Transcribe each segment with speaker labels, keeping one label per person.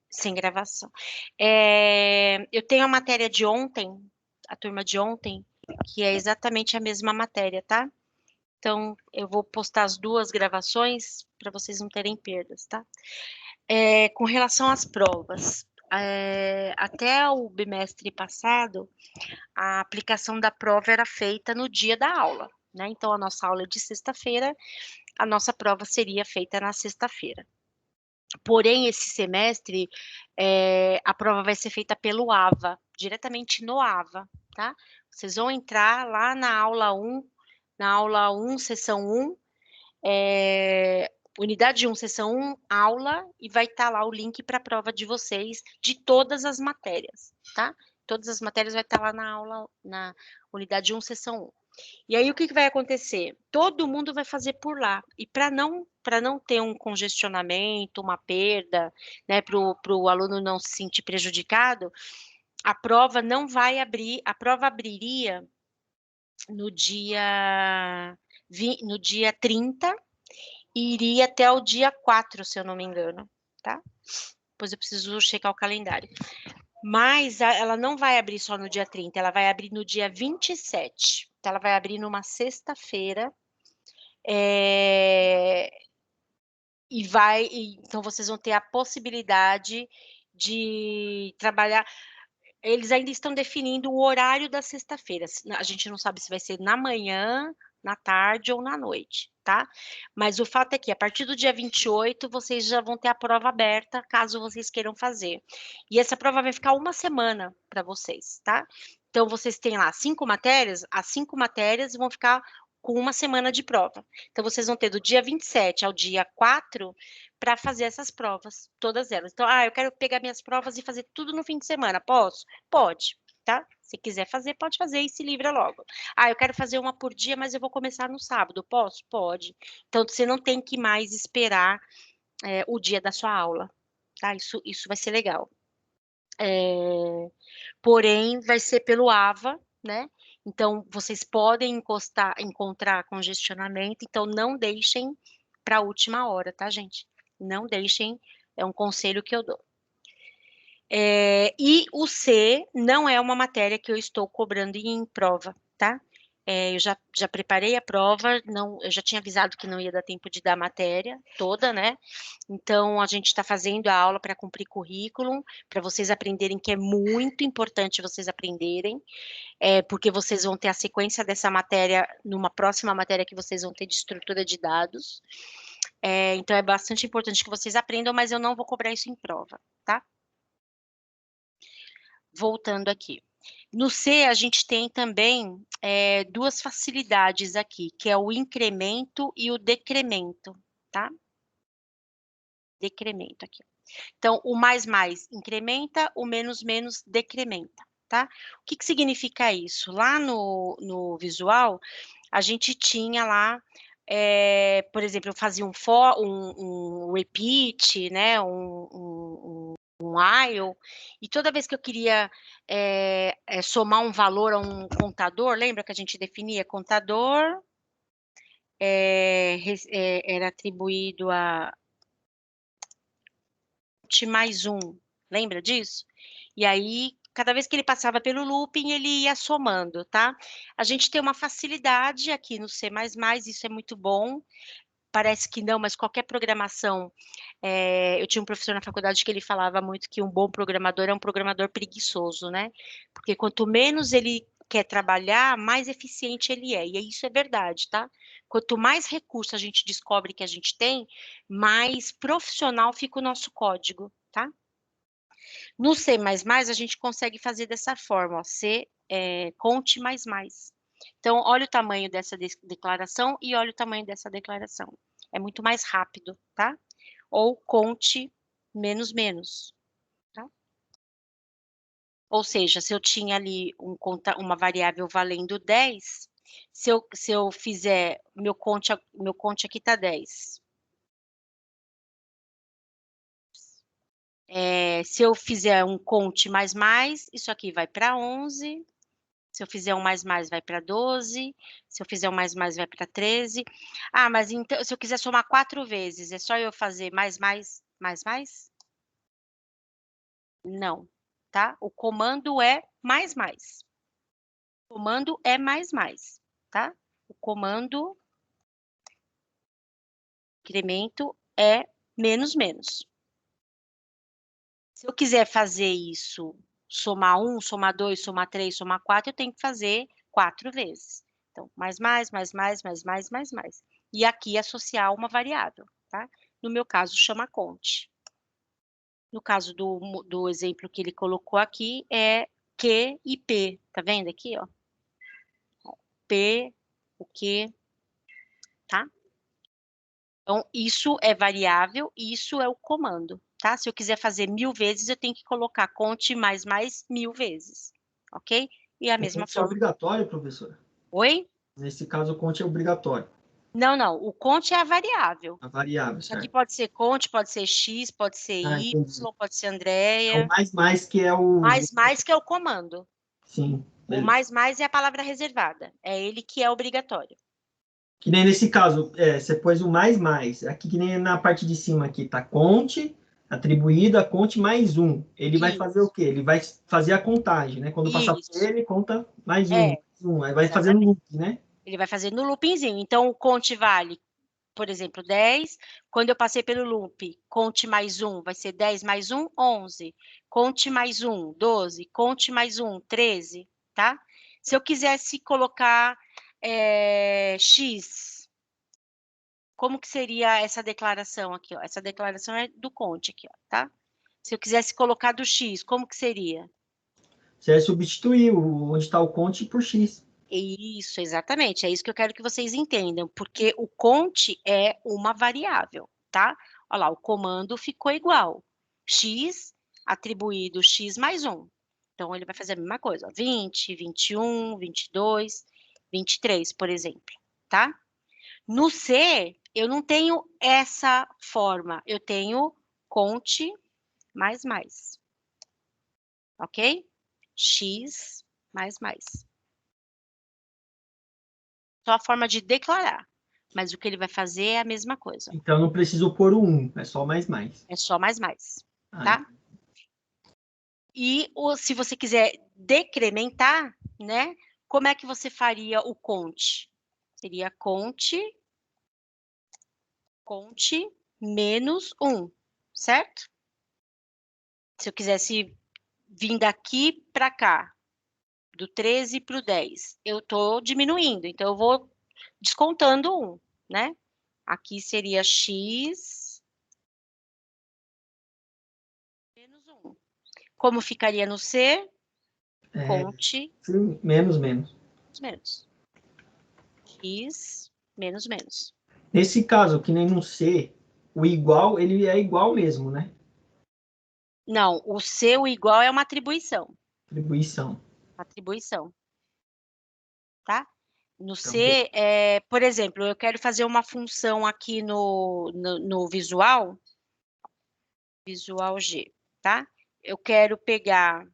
Speaker 1: Sem gravação. Eu tenho a matéria de ontem, a turma de ontem, que é exatamente a mesma matéria, tá? Então, eu vou postar as duas gravações para vocês não terem perdas, tá? Com relação às provas, até o bimestre passado, a aplicação da prova era feita no dia da aula, né? Então, a nossa aula é de sexta-feira, a nossa prova seria feita na sexta-feira. Porém, esse semestre, a prova vai ser feita pelo AVA, diretamente no AVA, tá? Vocês vão entrar lá na aula 1, sessão 1, unidade 1, sessão 1, aula, e vai estar lá o link para a prova de vocês, de todas as matérias, tá? Todas as matérias vai estar lá na aula, na unidade 1, sessão 1. E aí o que vai acontecer? Todo mundo vai fazer por lá. E para não ter um congestionamento, uma perda, né, para o aluno não se sentir prejudicado, a prova não vai abrir, a prova abriria no dia 30 e iria até o dia 4, se eu não me engano, tá? Pois eu preciso checar o calendário. Mas ela não vai abrir só no dia 30, ela vai abrir no dia 27. Então, ela vai abrir numa sexta-feira. Então vocês vão ter a possibilidade de trabalhar. Eles ainda estão definindo o horário da sexta-feira. A gente não sabe se vai ser na manhã, na tarde ou na noite, tá? Mas o fato é que a partir do dia 28 vocês já vão ter a prova aberta, caso vocês queiram fazer. E essa prova vai ficar uma semana para vocês, tá? Então vocês têm lá 5 matérias, as 5 matérias vão ficar com uma semana de prova. Então vocês vão ter do dia 27 ao dia 4 para fazer essas provas, todas elas. Então, eu quero pegar minhas provas e fazer tudo no fim de semana. Posso? Pode, tá? Se quiser fazer, pode fazer e se livra logo. Eu quero fazer uma por dia, mas eu vou começar no sábado. Posso? Pode. Então, você não tem que mais esperar o dia da sua aula, tá? Isso vai ser legal. Porém, vai ser pelo AVA, né? Então, vocês podem encontrar congestionamento, então não deixem para a última hora, tá, gente? Não deixem, é um conselho que eu dou. E o C não é uma matéria que eu estou cobrando em prova, tá? Eu já preparei a prova, eu já tinha avisado que não ia dar tempo de dar a matéria toda, né? Então, a gente está fazendo a aula para cumprir currículo, para vocês aprenderem que é muito importante vocês aprenderem, porque vocês vão ter a sequência dessa matéria numa próxima matéria que vocês vão ter de estrutura de dados. Então, é bastante importante que vocês aprendam, mas eu não vou cobrar isso em prova, tá? Voltando aqui. No C, a gente tem também duas facilidades aqui, que é o incremento e o decremento, tá? Decremento aqui. Então, o mais incrementa, o menos decrementa, tá? O que significa isso? Lá no visual, a gente tinha lá, por exemplo, eu fazia um repeat, né? Um while, e toda vez que eu queria somar um valor a um contador, lembra que a gente definia contador, era atribuído a mais um, lembra disso? E aí, cada vez que ele passava pelo looping, ele ia somando, tá? A gente tem uma facilidade aqui no C++, isso é muito bom. Parece que não, mas qualquer programação. Eu tinha um professor na faculdade que ele falava muito que um bom programador é um programador preguiçoso, né? Porque quanto menos ele quer trabalhar, mais eficiente ele é. E isso é verdade, tá? Quanto mais recursos a gente descobre que a gente tem, mais profissional fica o nosso código, tá? No C++, a gente consegue fazer dessa forma, ó, C, conte mais. Então, olha o tamanho dessa declaração e olha o tamanho dessa declaração. É muito mais rápido, tá? Ou conte menos, tá? Ou seja, se eu tinha ali uma variável valendo 10, se eu fizer, meu conte aqui está 10. Se eu fizer um conte mais, isso aqui vai para 11. Se eu fizer um mais, vai para 12. Se eu fizer um mais, vai para 13. Mas então, se eu quiser somar 4 vezes, é só eu fazer mais? Não, tá? O comando é mais mais. O comando é mais mais, tá? O comando incremento é menos menos. Se eu quiser fazer isso, somar 1, somar 2, somar 3, somar 4, eu tenho que fazer 4 vezes. Então, mais mais, mais mais, mais mais, mais mais. E aqui associar uma variável, tá? No meu caso, chama conte. No caso do exemplo que ele colocou aqui, é Q e P. Tá vendo aqui, ó? P, o Q, tá? Então, isso é variável e isso é o comando, tá? Se eu quiser fazer 1000 vezes, eu tenho que colocar conte mais 1000 vezes, ok? E a
Speaker 2: O
Speaker 1: mesma
Speaker 2: conte é
Speaker 1: forma.
Speaker 2: obrigatório, professor?
Speaker 1: Oi?
Speaker 2: Nesse caso, o conte é obrigatório.
Speaker 1: Não, não. O conte é a variável.
Speaker 2: A variável,
Speaker 1: Isso aqui
Speaker 2: certo?
Speaker 1: pode ser conte, pode ser x, pode ser
Speaker 2: Ah,
Speaker 1: y,
Speaker 2: entendi.
Speaker 1: pode ser
Speaker 2: É o
Speaker 1: Andréia.
Speaker 2: mais que é o...
Speaker 1: Mais que é o comando.
Speaker 2: Sim,
Speaker 1: O
Speaker 2: beleza.
Speaker 1: mais é a palavra reservada. É ele que é obrigatório.
Speaker 2: Que nem nesse caso, você pôs o mais. Aqui que nem na parte de cima aqui, tá conte, atribuído a conte mais um. Ele vai fazer o
Speaker 1: Isso,
Speaker 2: quê? Ele vai fazer a contagem, né? Quando passar por
Speaker 1: isso.
Speaker 2: ele, conta mais um,
Speaker 1: É,
Speaker 2: mais um. Aí vai fazendo
Speaker 1: exatamente.
Speaker 2: loop, né?
Speaker 1: Ele vai fazer no loopingzinho. Então, o conte vale, por exemplo, 10. Quando eu passei pelo loop, conte mais um, vai ser 10 mais um, 11. Conte mais um, 12. Conte mais um, 13, tá? Se eu quisesse colocar X, como que seria essa declaração aqui, ó? Essa declaração é do conte aqui, ó, tá? Se eu quisesse colocar do X, como que seria?
Speaker 2: Você vai substituir onde está o conte por X.
Speaker 1: Isso, exatamente. É isso que eu quero que vocês entendam, porque o conte é uma variável, tá? Olha lá, o comando ficou igual. X atribuído x mais um. Então, ele vai fazer a mesma coisa, ó, 20, 21, 22, 23, por exemplo, tá? No C, eu não tenho essa forma, eu tenho conte mais mais, ok? X mais mais. Só a forma de declarar. Mas o que ele vai fazer é a mesma coisa.
Speaker 2: Então não preciso pôr o 1, é só mais.
Speaker 1: É só mais mais,
Speaker 2: Aí,
Speaker 1: tá? E se você quiser decrementar, né? Como é que você faria o conte? Seria conte menos 1, certo? Se eu quisesse vir daqui para cá, do 13 para o 10, eu estou diminuindo, então eu vou descontando 1, né? Aqui seria x menos 1. Como ficaria no C? Conte
Speaker 2: sim, menos.
Speaker 1: menos. X menos menos.
Speaker 2: Nesse caso, que nem no C, o igual, ele é igual mesmo, né?
Speaker 1: Não, o C, o igual é uma atribuição.
Speaker 2: Atribuição.
Speaker 1: Atribuição, tá? No
Speaker 2: Então,
Speaker 1: C, por exemplo, eu quero fazer uma função aqui no visual, visual G, tá? Eu quero pegar,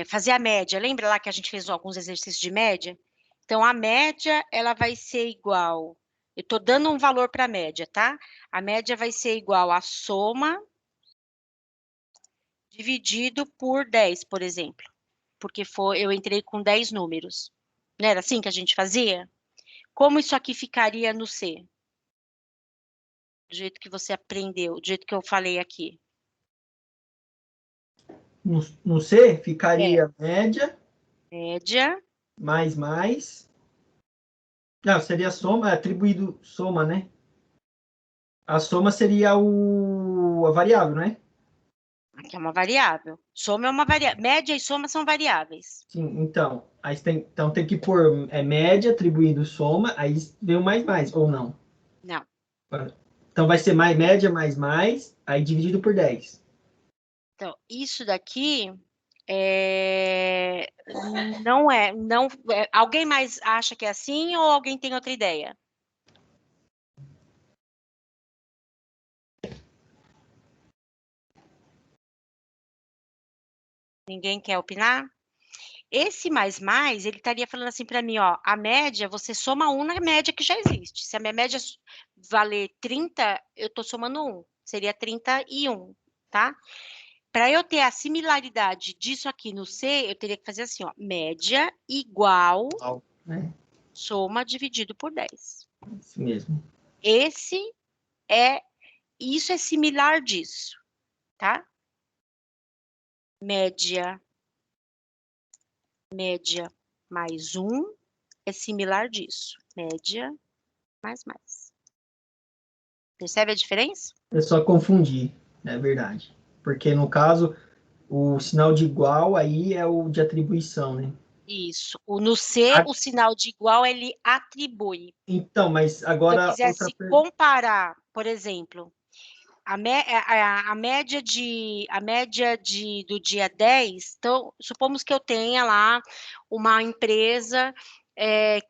Speaker 1: fazer a média. Lembra lá que a gente fez alguns exercícios de média? Então, a média, ela vai ser igual. Eu estou dando um valor para a média, tá? A média vai ser igual à soma dividido por 10, por exemplo. Porque eu entrei com 10 números. Não era assim que a gente fazia? Como isso aqui ficaria no C? Do jeito que você aprendeu, do jeito que eu falei aqui.
Speaker 2: no C
Speaker 1: É,
Speaker 2: ficaria média,
Speaker 1: média,
Speaker 2: mais. Não, seria soma, atribuído soma, né? A soma seria a variável, né?
Speaker 1: aqui é uma variável. Soma é uma variável. Média e soma são variáveis.
Speaker 2: Sim, então. Aí então tem que pôr média, atribuído soma, aí vem o mais, ou não.
Speaker 1: Não.
Speaker 2: Então vai ser mais média, aí dividido por 10.
Speaker 1: Então, isso daqui é, não é, não, alguém mais acha que é assim ou alguém tem outra ideia? Ninguém quer opinar? Esse mais, ele estaria falando assim para mim, ó, a média, você soma 1 na média que já existe. Se a minha média valer 30, eu estou somando 1. seria 31, tá? Para eu ter a similaridade disso aqui no C, eu teria que fazer assim, ó, média igual
Speaker 2: né?
Speaker 1: soma dividido por 10.
Speaker 2: Isso mesmo.
Speaker 1: Isso é similar disso, tá? Média mais 1 é similar disso. Média mais. Percebe a diferença?
Speaker 2: É só confundir, é verdade. Porque, no caso, o sinal de igual aí é o de atribuição, né?
Speaker 1: Isso. No C,
Speaker 2: A-
Speaker 1: o sinal de igual, ele atribui.
Speaker 2: Então, mas
Speaker 1: Se eu
Speaker 2: agora outra
Speaker 1: quisesse
Speaker 2: pergunta.
Speaker 1: comparar, por exemplo, do dia 10, então, supomos que eu tenha lá uma empresa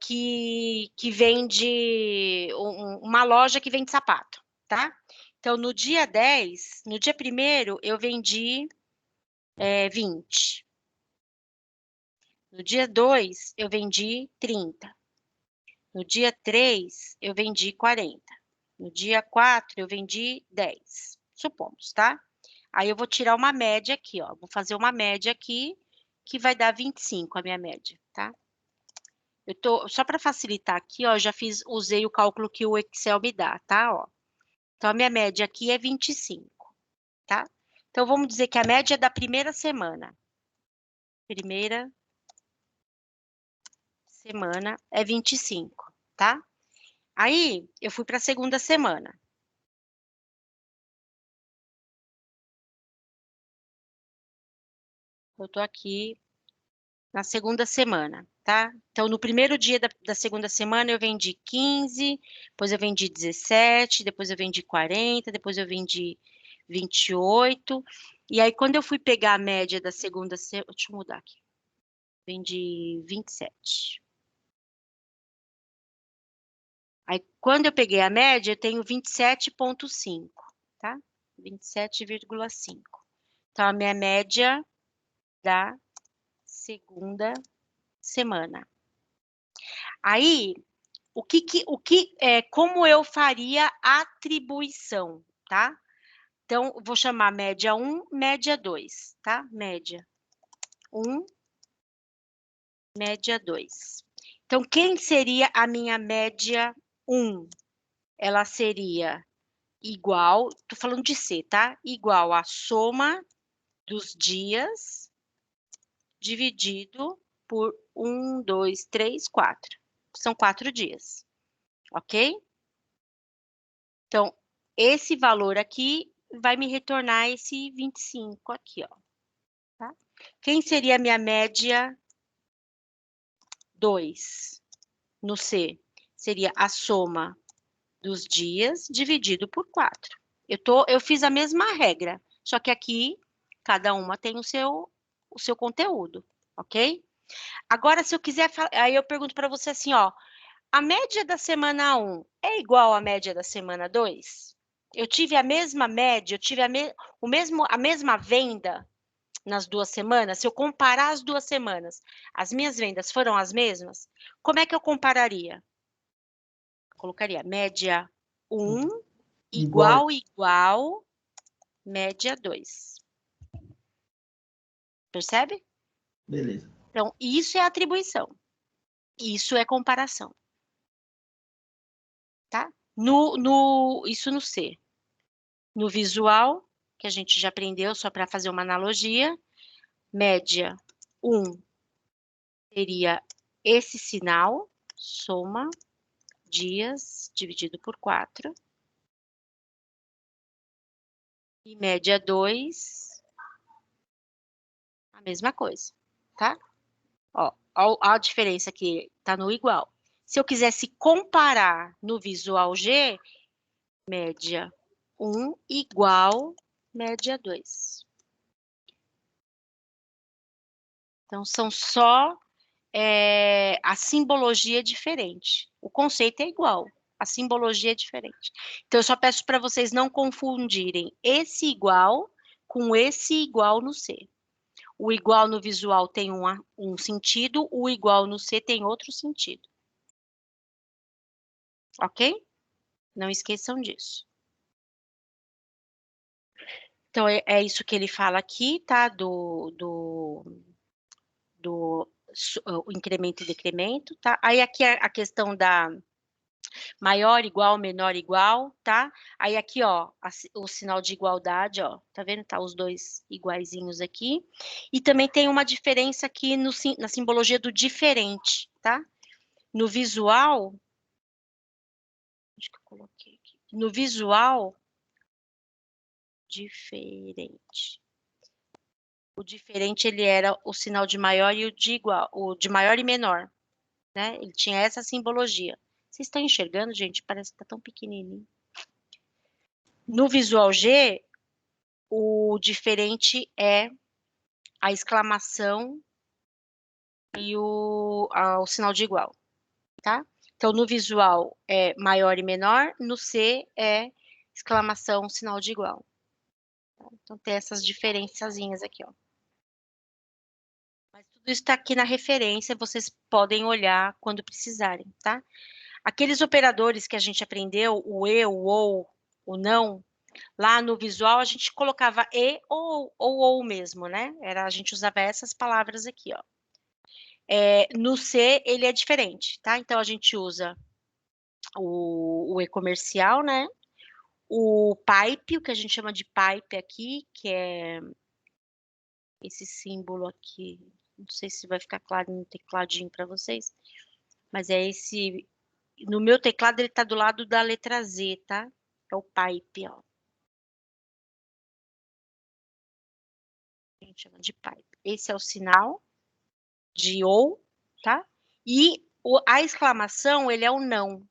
Speaker 1: que vende, uma loja que vende sapato, tá? Então, no dia 10, no dia 1º, eu vendi 20. No dia 2, eu vendi 30. No dia 3, eu vendi 40. No dia 4, eu vendi 10. Supomos, tá? Aí eu vou tirar uma média aqui, ó. Vou fazer uma média aqui, que vai dar 25 a minha média, tá? Só para facilitar aqui, ó, eu já usei o cálculo que o Excel me dá, tá? Ó. Então, a minha média aqui é 25, tá? Então, vamos dizer que a média da primeira semana é 25, tá? Aí, eu fui para a segunda semana. Eu tô aqui na segunda semana, tá? Então, no primeiro dia da segunda semana, eu vendi 15, depois eu vendi 17, depois eu vendi 40, depois eu vendi 28. E aí, quando eu fui pegar a média da segunda semana, deixa eu mudar aqui, vendi 27. Aí, quando eu peguei a média, eu tenho 27,5, tá? 27,5. Então, a minha média da segunda semana. Aí, como eu faria a atribuição, tá? Então, vou chamar média 1, média 2, tá? Média 1, média 2. Então, quem seria a minha média 1? Ela seria igual, tô falando de C, tá? Igual a soma dos dias dividido por 1, 2, 3, 4. São 4 dias, ok? Então, esse valor aqui vai me retornar esse 25 aqui, ó. Tá? Quem seria a minha média 2 no C? Seria a soma dos dias dividido por 4. Eu fiz a mesma regra, só que aqui cada uma tem o seu conteúdo, ok? Agora, se eu quiser, aí eu pergunto para você assim, ó, a média da semana 1 é igual à média da semana 2? Eu tive a mesma média, eu tive a mesma venda nas 2 semanas? Se eu comparar as 2 semanas, as minhas vendas foram as mesmas? Como é que eu compararia? Colocaria média 1
Speaker 2: Igual.
Speaker 1: igual, média 2. Percebe?
Speaker 2: Beleza.
Speaker 1: Então, isso é atribuição. Isso é comparação. Tá? Isso no C. No visual, que a gente já aprendeu, só para fazer uma analogia, média 1 seria esse sinal, soma dias dividido por 4. E média 2, a mesma coisa, tá? Ó, a diferença que tá no igual. Se eu quisesse comparar no visual G, média 1 igual média 2. Então, são só a simbologia é diferente. O conceito é igual, a simbologia é diferente. Então, eu só peço para vocês não confundirem esse igual com esse igual no C. O igual no visual tem um sentido, o igual no C tem outro sentido. Ok? Não esqueçam disso. Então, é isso que ele fala aqui, tá? O incremento e decremento, tá? Aí aqui é a questão da maior, igual, menor, igual, tá? Aí aqui, ó, o sinal de igualdade, ó, tá vendo? Tá os dois iguaizinhos aqui. E também tem uma diferença aqui na simbologia do diferente, tá? No visual, acho que eu coloquei aqui. No visual, diferente. O diferente, ele era o sinal de maior e o de igual, o de maior e menor, né? Ele tinha essa simbologia. Vocês estão enxergando, gente? Parece que tá tão pequenininho. No visual G, o diferente é a exclamação e o sinal de igual, tá? Então, no visual é maior e menor, no C é exclamação, sinal de igual. Tá? Então, tem essas diferençazinhas aqui, ó. Mas tudo isso está aqui na referência, vocês podem olhar quando precisarem, tá? Aqueles operadores que a gente aprendeu, o e, o ou, o não, lá no visual a gente colocava e ou mesmo, né? A gente usava essas palavras aqui, ó. No C ele é diferente, tá? Então a gente usa o e comercial, né? O pipe, o que a gente chama de pipe aqui, que é esse símbolo aqui. Não sei se vai ficar claro no tecladinho para vocês, mas é esse. No meu teclado ele tá do lado da letra Z, tá? É o pipe, ó. A gente chama de pipe. Esse é o sinal de ou, tá? E a exclamação, ele é o não.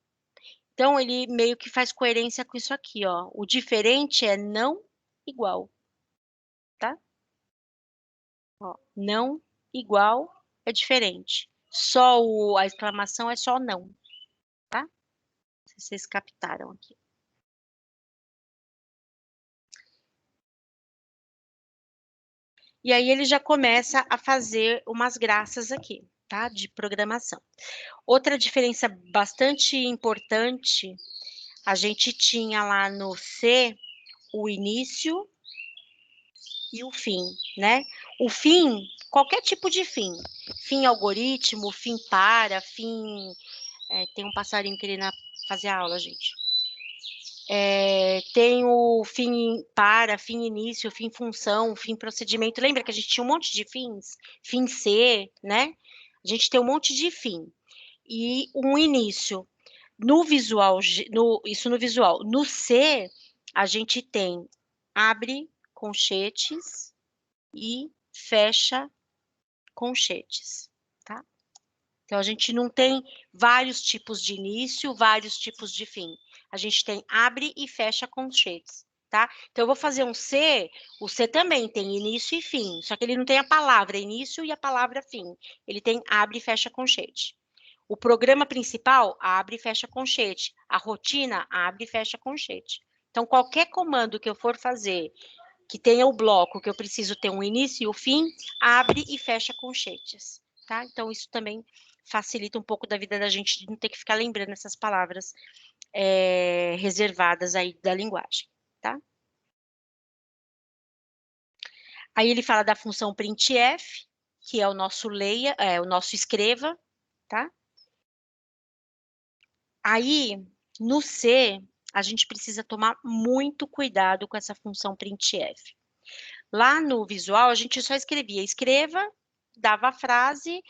Speaker 1: Então, ele meio que faz coerência com isso aqui, ó. O diferente é não igual, tá? Ó, não igual é diferente. Só a exclamação é só não, tá? Não sei se vocês captaram aqui. E aí ele já começa a fazer umas graças aqui, tá? De programação. Outra diferença bastante importante, a gente tinha lá no C o início e o fim, né? O fim, qualquer tipo de fim. Fim algoritmo, fim para, fim... tem um passarinho querendo fazer aula, gente. Tem o fim para, fim início, fim função, fim procedimento. Lembra que a gente tinha um monte de fins? Fim C, né? A gente tem um monte de fim. E um início. No visual, isso no visual. No C, a gente tem abre colchetes e fecha colchetes, tá? Então, a gente não tem vários tipos de início, vários tipos de fim. A gente tem abre e fecha colchetes, tá? Então, eu vou fazer um C, o C também tem início e fim, só que ele não tem a palavra início e a palavra fim. Ele tem abre e fecha colchete. O programa principal, abre e fecha colchete. A rotina, abre e fecha colchete. Então, qualquer comando que eu for fazer que tenha o bloco que eu preciso ter um início e o fim, abre e fecha colchetes, tá? Então, isso também facilita um pouco da vida da gente de não ter que ficar lembrando essas palavras reservadas aí da linguagem, tá? Aí ele fala da função printf, que é o nosso leia, o nosso escreva, tá? Aí, no C, a gente precisa tomar muito cuidado com essa função printf. Lá no visual, a gente só escrevia escreva, dava a frase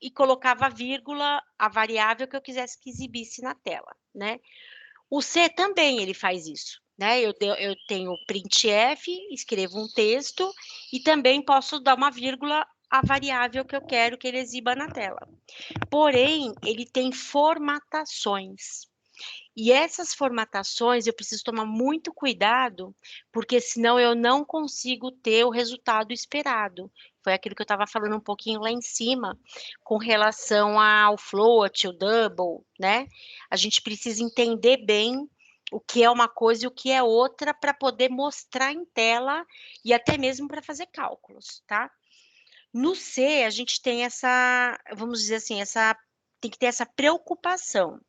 Speaker 1: e colocava a vírgula, a variável que eu quisesse que exibisse na tela, né? O C também ele faz isso, né? Eu tenho printf, escrevo um texto e também posso dar uma vírgula à variável que eu quero que ele exiba na tela. Porém, ele tem formatações. E essas formatações eu preciso tomar muito cuidado, porque senão eu não consigo ter o resultado esperado. Foi aquilo que eu estava falando um pouquinho lá em cima, com relação ao float, o double, né? A gente precisa entender bem o que é uma coisa e o que é outra para poder mostrar em tela e até mesmo para fazer cálculos, tá? No C, a gente tem essa, vamos dizer assim, tem que ter essa preocupação.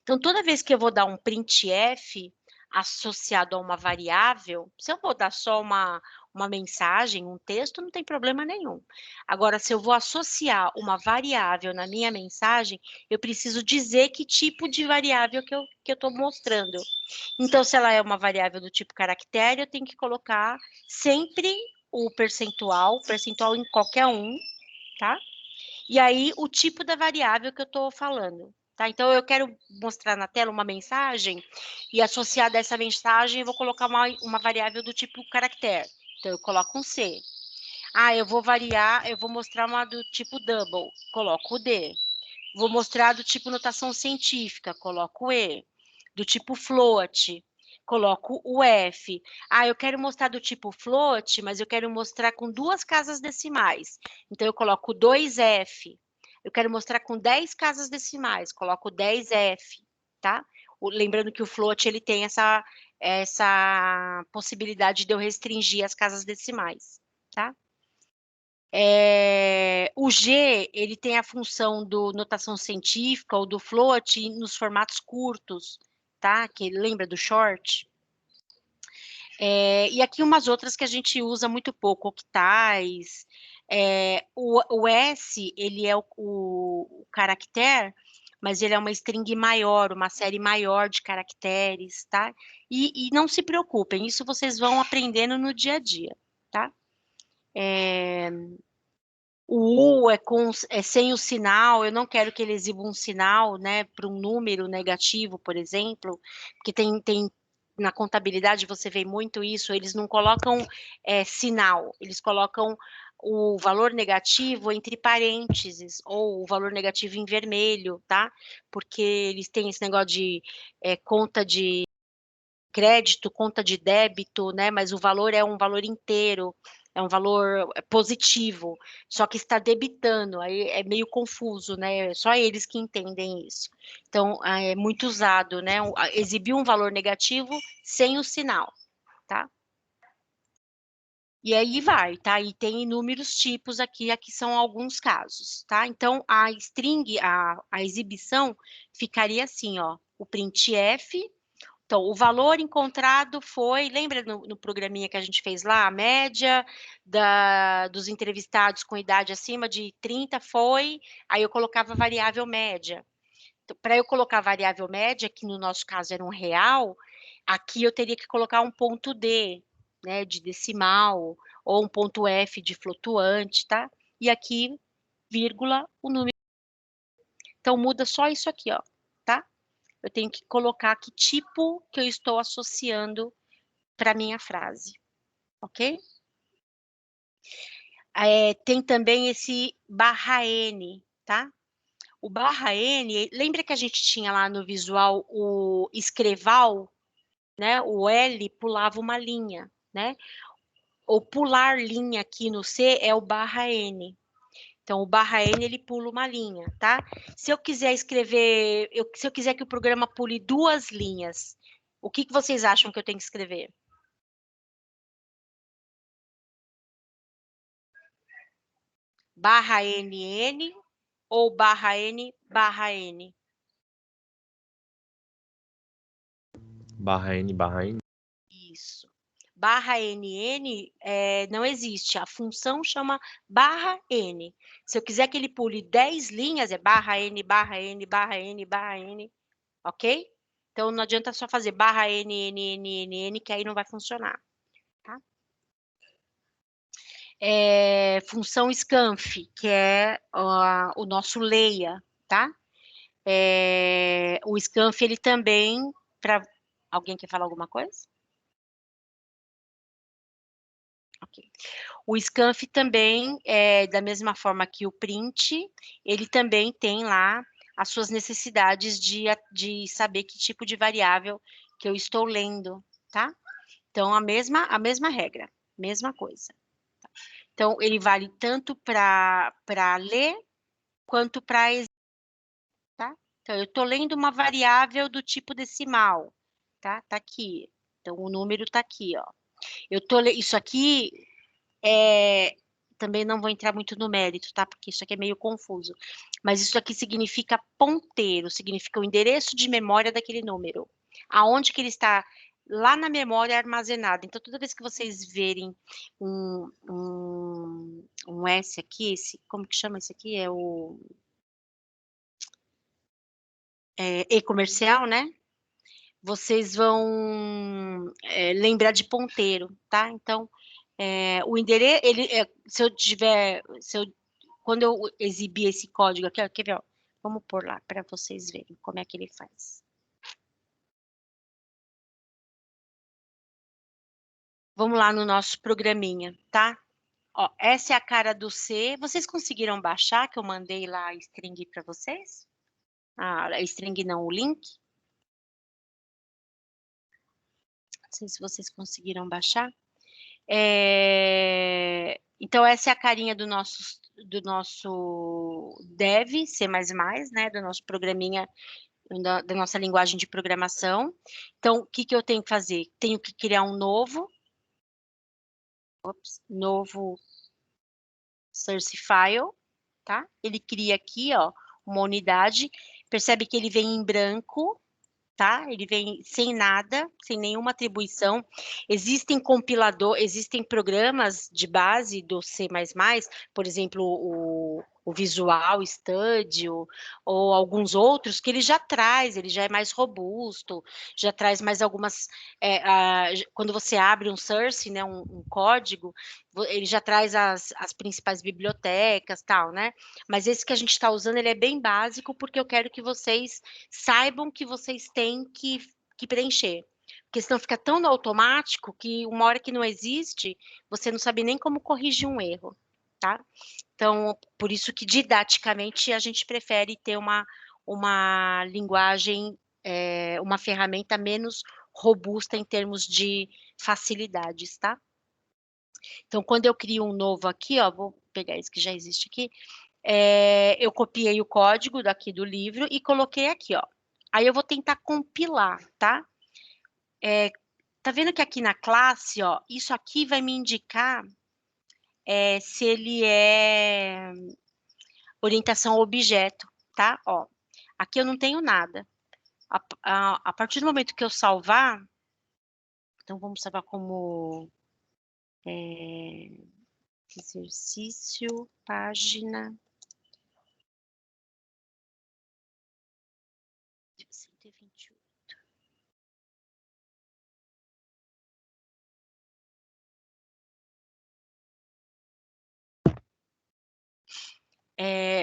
Speaker 1: Então, toda vez que eu vou dar um printf, associado a uma variável, se eu vou dar só uma mensagem, um texto, não tem problema nenhum. Agora, se eu vou associar uma variável na minha mensagem, eu preciso dizer que tipo de variável que eu estou mostrando. Então, se ela é uma variável do tipo caractere, eu tenho que colocar sempre o percentual em qualquer um, tá? E aí, o tipo da variável que eu estou falando. Tá? Então, eu quero mostrar na tela uma mensagem e associada a essa mensagem, eu vou colocar uma variável do tipo caractere. Então, eu coloco um C. Ah, eu vou mostrar uma do tipo double, coloco o D. Vou mostrar do tipo notação científica, coloco o E. Do tipo float, coloco o F. Ah, eu quero mostrar do tipo float, mas eu quero mostrar com 2 casas decimais. Então, eu coloco 2F. Eu quero mostrar com 10 casas decimais, coloco 10F, tá? Lembrando que o float, ele tem essa possibilidade de eu restringir as casas decimais, tá? O G, ele tem a função do notação científica ou do float nos formatos curtos, tá? Que lembra do short. E aqui umas outras que a gente usa muito pouco, octais. O S, ele é o caractere, mas ele é uma string maior, uma série maior de caracteres, tá? E não se preocupem, isso vocês vão aprendendo no dia a dia, tá? O U é sem o sinal, eu não quero que ele exiba um sinal, né, para um número negativo, por exemplo, porque tem na contabilidade você vê muito isso, eles não colocam sinal, eles colocam o valor negativo entre parênteses, ou o valor negativo em vermelho, tá? Porque eles têm esse negócio de conta de crédito, conta de débito, né? Mas o valor é um valor inteiro, é um valor positivo, só que está debitando, aí é meio confuso, né? Só eles que entendem isso. Então, é muito usado, né? Exibir um valor negativo sem o sinal, tá? E aí vai, tá? E tem inúmeros tipos aqui são alguns casos, tá? Então, a string, a exibição ficaria assim, ó, o printf. Então, o valor encontrado foi, lembra no programinha que a gente fez lá, a média dos entrevistados com idade acima de 30 foi, aí eu colocava a variável média. Então, para eu colocar a variável média, que no nosso caso era um real, aqui eu teria que colocar um ponto D, né, de decimal, ou um ponto F de flutuante, tá? E aqui, vírgula, o número. Então, muda só isso aqui, ó, tá? Eu tenho que colocar que tipo que eu estou associando para minha frase, ok? Tem também esse barra N, tá? O barra N, lembra que a gente tinha lá no visual o escreval, né? O L pulava uma linha, né? O pular linha aqui no C é o barra N. Então, o barra N, ele pula uma linha, tá? Se eu quiser escrever, se eu quiser que o programa pule 2 linhas, o que vocês acham que eu tenho que escrever? Barra NN ou barra N, barra N?
Speaker 3: Barra N, barra N.
Speaker 1: Isso. Barra NN não existe. A função chama barra N. Se eu quiser que ele pule 10 linhas, é barra N, barra N, barra N, barra N. Ok? Então, não adianta só fazer barra N, N, N, N, N, que aí não vai funcionar. Tá? Função scanf, que é o nosso leia, tá? O scanf, ele também, alguém quer falar alguma coisa? Ok. O scanf também, da mesma forma que o print, ele também tem lá as suas necessidades de saber que tipo de variável que eu estou lendo, tá? Então, a mesma regra, mesma coisa. Então, ele vale tanto para ler quanto para tá? Então, eu estou lendo uma variável do tipo decimal, tá? Tá aqui. Então, o número tá aqui, ó. Isso aqui também não vou entrar muito no mérito, tá? Porque isso aqui é meio confuso. Mas isso aqui significa ponteiro, significa o endereço de memória daquele número. Aonde que ele está lá na memória armazenada. Então, toda vez que vocês verem um S aqui, como que chama esse aqui? É o e-comercial, né? Vocês vão lembrar de ponteiro, tá? Então, o endereço, quando eu exibir esse código aqui, ó, quer ver, ó? Vamos pôr lá para vocês verem como é que ele faz. Vamos lá no nosso programinha, tá? Ó, essa é a cara do C. Vocês conseguiram baixar, que eu mandei lá a string para vocês? Ah, a string não, o link. Não sei se vocês conseguiram baixar. Então, essa é a carinha do nosso dev, C++, né? Do nosso programinha, da nossa linguagem de programação. Então, o que que eu tenho que fazer? Tenho que criar um novo source file, tá? Ele cria aqui, ó, uma unidade. Percebe que ele vem em branco, tá? Ele vem sem nada, sem nenhuma atribuição. Existem programas de base do C++, por exemplo, o Visual Studio, ou alguns outros, que ele já é mais robusto, já traz mais algumas... quando você abre um source, né, um código, ele já traz as principais bibliotecas, tal, né? Mas esse que a gente está usando, ele é bem básico, porque eu quero que vocês saibam que vocês têm que preencher. Porque senão fica tão no automático que uma hora que não existe, você não sabe nem como corrigir um erro, tá? Então, por isso que didaticamente a gente prefere ter uma linguagem, uma ferramenta menos robusta em termos de facilidades, tá? Então, quando eu crio um novo aqui, ó, vou pegar esse que já existe aqui, eu copiei o código daqui do livro e coloquei aqui, ó. Aí eu vou tentar compilar, tá? Tá vendo que aqui na classe, ó, isso aqui vai me indicar se ele é orientação a objeto, tá? Ó, aqui eu não tenho nada. A partir do momento que eu salvar, então vamos salvar como exercício, página 128.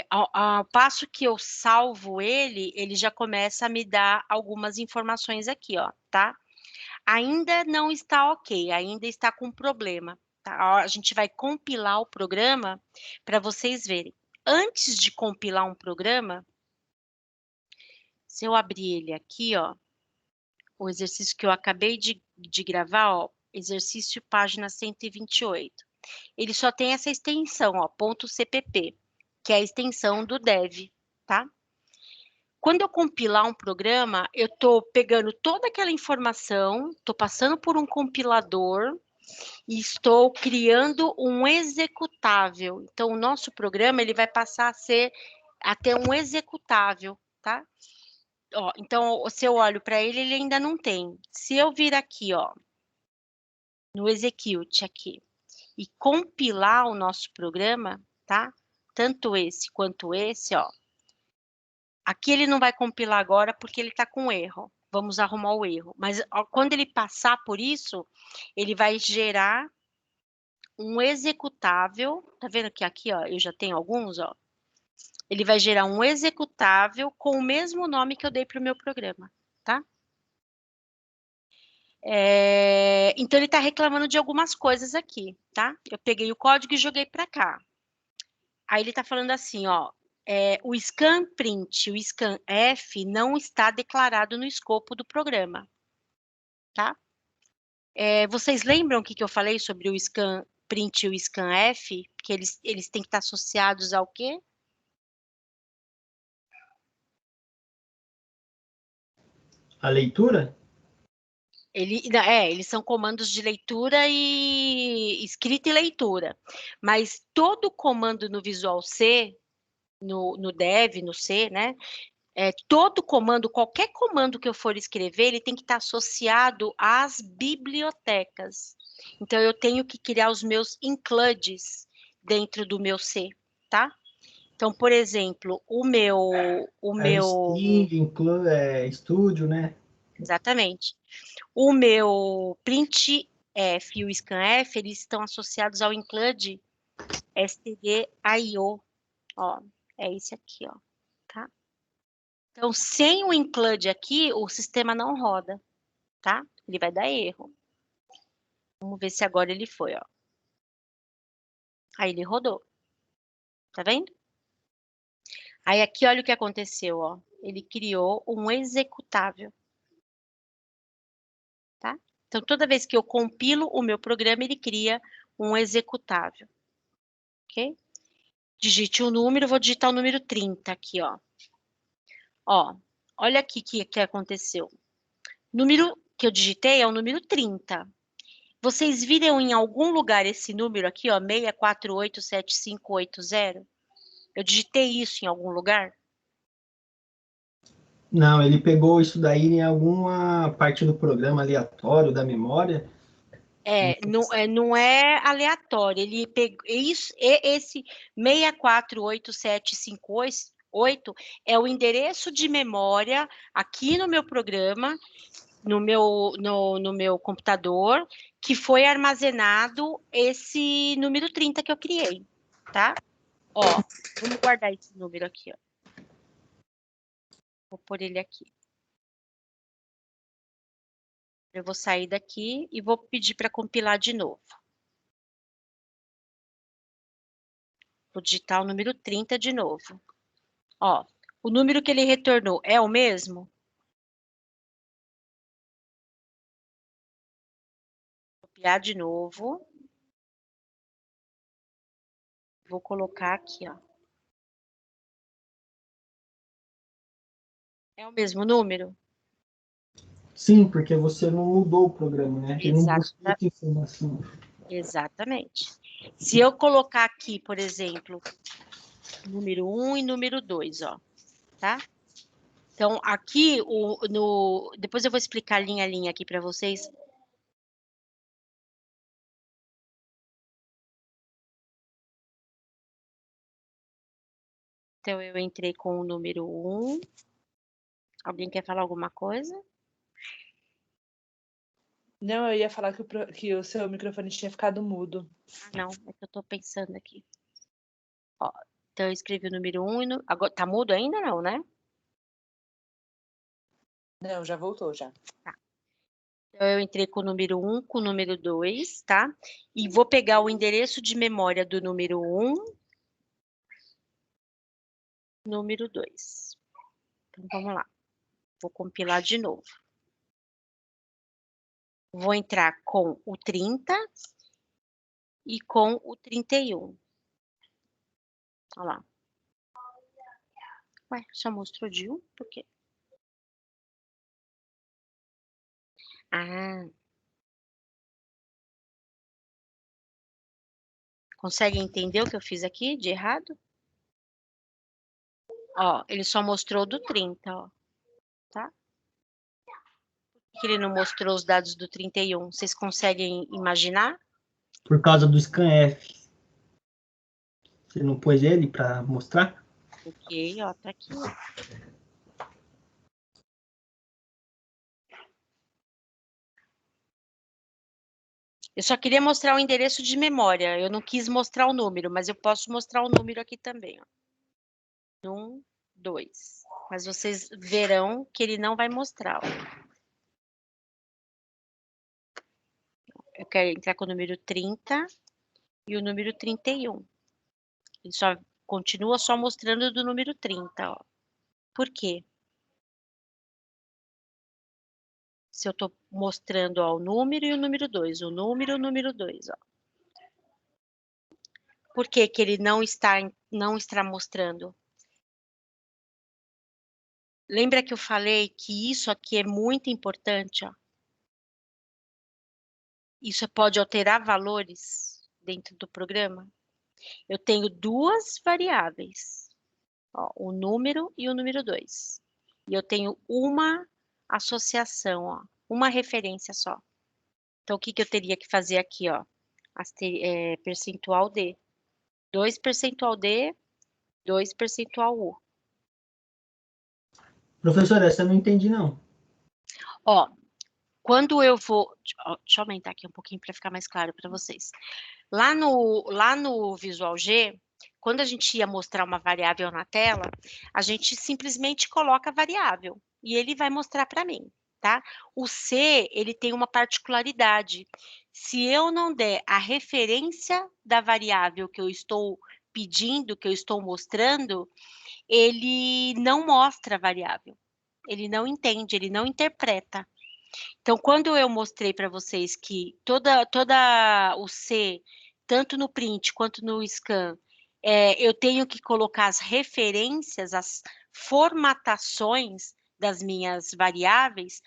Speaker 1: Ao passo que eu salvo ele já começa a me dar algumas informações aqui, ó, tá? Ainda não está ok, ainda está com problema, tá? A gente vai compilar o programa para vocês verem. Antes de compilar um programa, se eu abrir ele aqui, ó, o exercício que eu acabei de gravar, ó, exercício página 128. Ele só tem essa extensão, ó, .cpp, que é a extensão do dev, tá? Quando eu compilar um programa, eu estou pegando toda aquela informação, estou passando por um compilador e estou criando um executável. Então, o nosso programa ele vai passar a ter um executável, tá? Ó, então, se eu olho para ele, ele ainda não tem. Se eu vir aqui, ó, no execute aqui, e compilar o nosso programa, tá? Tanto esse quanto esse, ó. Aqui ele não vai compilar agora porque ele está com erro. Vamos arrumar o erro. Mas ó, quando ele passar por isso, ele vai gerar um executável. Tá vendo que aqui, ó, eu já tenho alguns, ó. Ele vai gerar um executável com o mesmo nome que eu dei para o meu programa, tá? Então, ele está reclamando de algumas coisas aqui, tá? Eu peguei o código e joguei para cá. Aí ele está falando assim, ó, o scan print, o scanf não está declarado no escopo do programa, tá? Vocês lembram o que eu falei sobre o scan print e o scanf? Que eles têm que estar associados ao quê?
Speaker 2: A leitura?
Speaker 1: Eles são comandos de leitura e escrita e leitura. Mas todo comando no Visual C, no Dev, no C, né? todo comando, qualquer comando que eu for escrever, ele tem que estar associado às bibliotecas. Então, eu tenho que criar os meus includes dentro do meu C, tá? Então, por exemplo, o
Speaker 2: É o
Speaker 1: meu,
Speaker 2: Sting, estúdio, né?
Speaker 1: exatamente, o meu printf e o scanf, eles estão associados ao include stdio, ó, é esse aqui, ó, tá? Então, sem o include aqui, o sistema não roda, tá? Ele vai dar erro. Vamos ver se agora ele foi, ó. Aí ele rodou, tá vendo? Aí aqui, olha o que aconteceu, ó. Ele criou um executável, tá? Então, toda vez que eu compilo o meu programa, ele cria um executável, ok? Digite o número, vou digitar o número 30 aqui, ó. Ó, olha aqui o que aconteceu. O número que eu digitei é o número 30. Vocês viram em algum lugar esse número aqui, ó, 6487580? Eu digitei isso em algum lugar?
Speaker 2: Não, ele pegou isso daí em alguma parte do programa aleatório da memória.
Speaker 1: Não é aleatório. Ele pegou isso, esse 6487588 é o endereço de memória aqui no meu programa, no meu computador, que foi armazenado esse número 30 que eu criei, tá? Ó, vamos guardar esse número aqui, ó. Vou pôr ele aqui. Eu vou sair daqui e vou pedir para compilar de novo. Vou digitar o número 30 de novo. Ó, o número que ele retornou é o mesmo? Vou copiar de novo. Vou colocar aqui, ó. É o mesmo número?
Speaker 2: Sim, porque você não mudou o programa, né? Ele não buscou
Speaker 1: Exata,
Speaker 2: outra informação.
Speaker 1: exatamente. Se eu colocar aqui, por exemplo, número 1 e número 2, ó, tá? Então, aqui, depois eu vou explicar linha a linha aqui para vocês. Então, eu entrei com o número 1. Alguém quer falar alguma coisa?
Speaker 3: Não, eu ia falar que o seu microfone tinha ficado mudo.
Speaker 1: Ah, não, é que eu tô pensando aqui. Ó, então, eu escrevi o número 1 e agora, tá mudo ainda não, né?
Speaker 3: Não, já voltou, já.
Speaker 1: Tá. Então, eu entrei com o número 1, com o número 2, tá? E vou pegar o endereço de memória do número 1, número 2. Então, vamos lá. Vou compilar de novo. Vou entrar com o 30 e com o 31. Olha lá. Ué, só mostrou de um? Por quê? Ah. Consegue entender o que eu fiz aqui de errado? Ó, ele só mostrou do 30, ó. Tá? Por que ele não mostrou os dados do 31? Vocês conseguem imaginar?
Speaker 2: Por causa do scanf. Você não pôs ele para mostrar?
Speaker 1: Ok, ó, tá aqui, ó. Eu só queria mostrar o endereço de memória. Eu não quis mostrar o número, mas eu posso mostrar o número aqui também, ó. 1, 2. Mas vocês verão que ele não vai mostrar, ó. Eu quero entrar com o número 30 e o número 31. Ele só continua só mostrando do número 30, ó. Por quê? Se eu estou mostrando, ó, o número e o número 2, o número 2, ó. Por que que ele não está mostrando? Lembra que eu falei que isso aqui é muito importante, ó. Isso pode alterar valores dentro do programa. Eu tenho duas variáveis, ó, o número e o número 2. E eu tenho uma associação, ó, uma referência só. Então, o que que eu teria que fazer aqui, ó? Percentual D. 2 percentual D, 2 percentual U.
Speaker 2: Professora, essa eu não entendi, não.
Speaker 1: Ó, quando eu vou... Deixa eu aumentar aqui um pouquinho para ficar mais claro para vocês. Lá no Visual G, quando a gente ia mostrar uma variável na tela, a gente simplesmente coloca a variável e ele vai mostrar para mim, tá? O C, ele tem uma particularidade. Se eu não der a referência da variável que eu estou pedindo, que eu estou mostrando, ele não mostra a variável. Ele não entende, ele não interpreta. Então, quando eu mostrei para vocês que toda o C, tanto no print quanto no scan, eu tenho que colocar as referências, as formatações das minhas variáveis,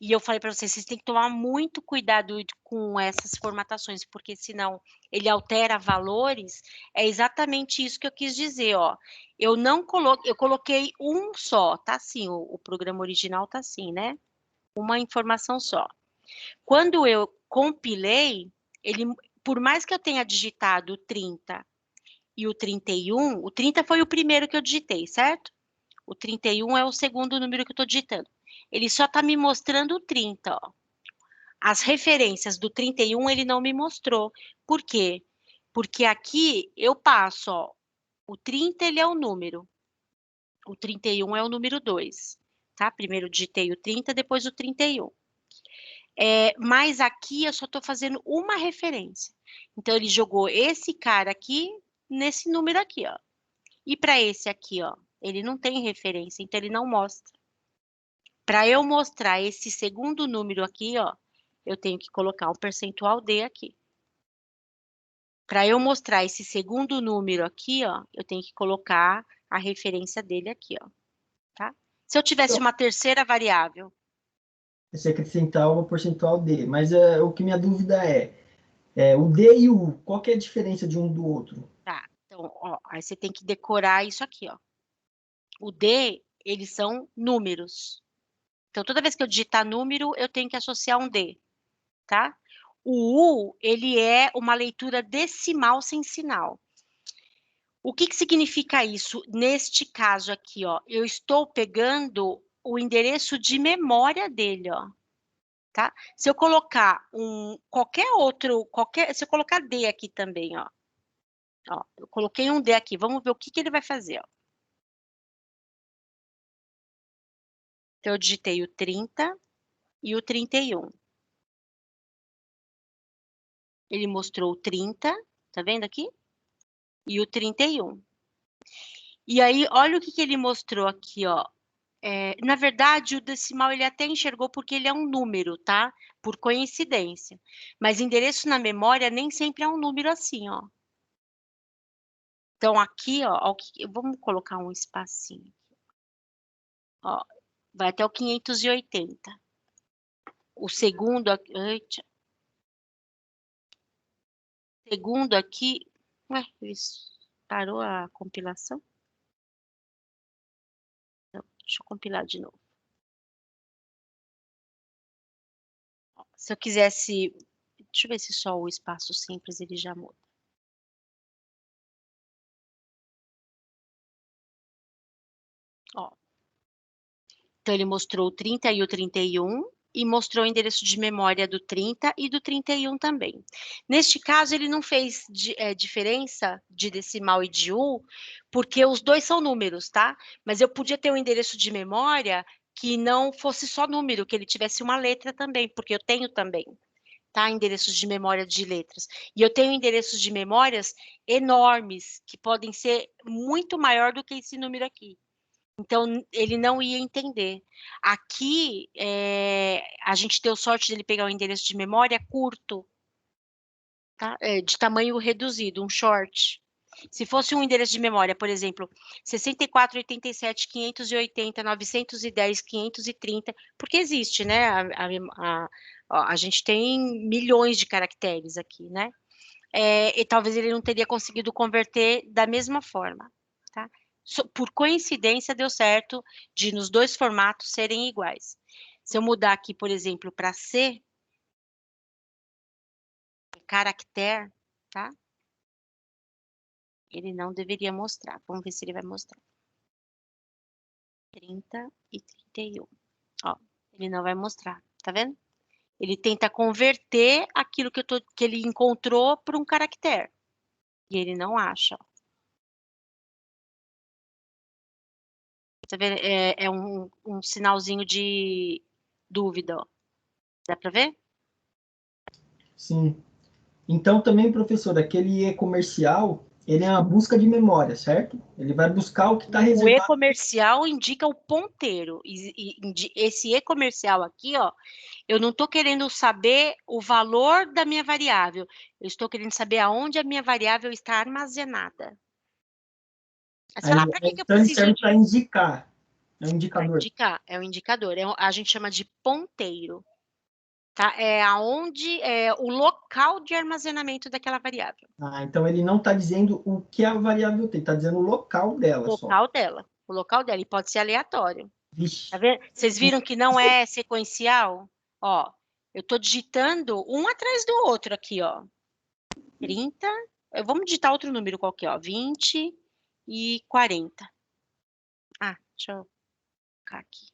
Speaker 1: e eu falei para vocês, vocês têm que tomar muito cuidado com essas formatações, porque senão ele altera valores. É exatamente isso que eu quis dizer, ó. Eu coloquei um só, tá assim, o programa original tá assim, né? Uma informação só. Quando eu compilei, ele, por mais que eu tenha digitado o 30 e o 31, o 30 foi o primeiro que eu digitei, certo? O 31 é o segundo número que eu estou digitando. Ele só está me mostrando o 30, ó. As referências do 31 ele não me mostrou. Por quê? Porque aqui eu passo, ó, o 30 ele é o número, o 31 é o número 2, tá? Primeiro eu digitei o 30, depois o 31. Mas aqui eu só estou fazendo uma referência. Então, ele jogou esse cara aqui nesse número aqui, ó. E para esse aqui, ó, ele não tem referência, então ele não mostra. Para eu mostrar esse segundo número aqui, ó, eu tenho que colocar um percentual D aqui. Para eu mostrar esse segundo número aqui, ó, eu tenho que colocar a referência dele aqui, ó, tá? Se eu tivesse uma terceira variável,
Speaker 2: Você acrescentar o percentual D. Mas o que minha dúvida é o D e o U, qual que é a diferença de um do outro?
Speaker 1: tá? Então, ó, aí você tem que decorar isso aqui, ó. O D, eles são números. Então, toda vez que eu digitar número, eu tenho que associar um D, tá? O U, ele é uma leitura decimal sem sinal. O que que significa isso? Neste caso aqui, ó, eu estou pegando o endereço de memória dele, ó, tá? Se eu colocar se eu colocar D aqui também, ó, eu coloquei um D aqui, vamos ver o que que ele vai fazer, ó. Então, eu digitei o 30 e o 31. Ele mostrou o 30, tá vendo aqui? E o 31. E aí, olha o que que ele mostrou aqui, ó. Na verdade, o decimal ele até enxergou porque ele é um número, tá? Por coincidência. Mas endereço na memória nem sempre é um número assim, ó. Então, aqui, ó, vamos colocar um espacinho. Ó, vai até o 580. O segundo, segundo aqui, ué, isso parou a compilação? Não, deixa eu compilar de novo. Se eu quisesse, deixa eu ver se só o espaço simples ele já muda. Ó. Então, ele mostrou o 30 e o 31 e mostrou o endereço de memória do 30 e do 31 também. Neste caso, ele não fez diferença de decimal e de U, porque os dois são números, tá? Mas eu podia ter um endereço de memória que não fosse só número, que ele tivesse uma letra também, porque eu tenho também, tá? Endereços de memória de letras. E eu tenho endereços de memórias enormes, que podem ser muito maior do que esse número aqui. Então, ele não ia entender. Aqui, a gente deu sorte dele pegar um endereço de memória curto, tá? De tamanho reduzido, um short. Se fosse um endereço de memória, por exemplo, 64, 87, 580, 910, 530, porque existe, né? A gente tem milhões de caracteres aqui, né? E talvez ele não teria conseguido converter da mesma forma, tá? por coincidência deu certo de nos dois formatos serem iguais. Se eu mudar aqui, por exemplo, para C, caractere, tá? Ele não deveria mostrar. Vamos ver se ele vai mostrar. 30 e 31. Ó, ele não vai mostrar, tá vendo? Ele tenta converter aquilo que ele encontrou para um caractere. E ele não acha. Ó. Tá vendo? É um sinalzinho de dúvida, ó. Dá para ver?
Speaker 2: Sim. Então, também, professor, aquele e-comercial, ele é uma busca de memória, certo? Ele vai buscar o que está
Speaker 1: O
Speaker 2: reservado.
Speaker 1: e-comercial indica o ponteiro. Esse e-comercial aqui, ó, eu não estou querendo saber o valor da minha variável. Eu estou querendo saber aonde a minha variável está armazenada. Aí você fala, para que eu
Speaker 2: Então, ele
Speaker 1: preciso
Speaker 2: serve para
Speaker 1: disso?
Speaker 2: indicar. É um
Speaker 1: Para
Speaker 2: indicador.
Speaker 1: indicar, é um indicador. A gente chama de ponteiro. Tá? É aonde é o local de armazenamento daquela variável.
Speaker 2: Ah, então, ele não está dizendo o que a variável tem, está dizendo o local dela só.
Speaker 1: Local dela. O local dela. E pode ser aleatório. Tá
Speaker 2: Vixe.
Speaker 1: vendo? Vocês viram que não é sequencial? Ó, eu estou digitando um atrás do outro aqui, ó. 30. Vamos digitar outro número qualquer, ó. 20 e 40. Ah, deixa eu colocar aqui.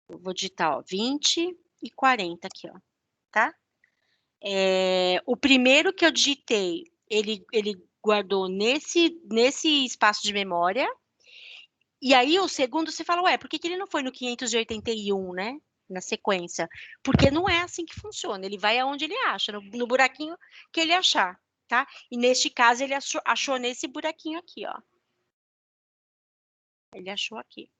Speaker 1: Eu vou digitar, ó, 20 e 40 aqui, ó. Tá? O primeiro que eu digitei, ele guardou nesse espaço de memória. E aí, o segundo, você fala, ué, por que ele não foi no 581, né? Na sequência. Porque não é assim que funciona. Ele vai aonde ele acha, no buraquinho que ele achar, tá? E neste caso, ele achou nesse buraquinho aqui, ó. Ele achou aqui.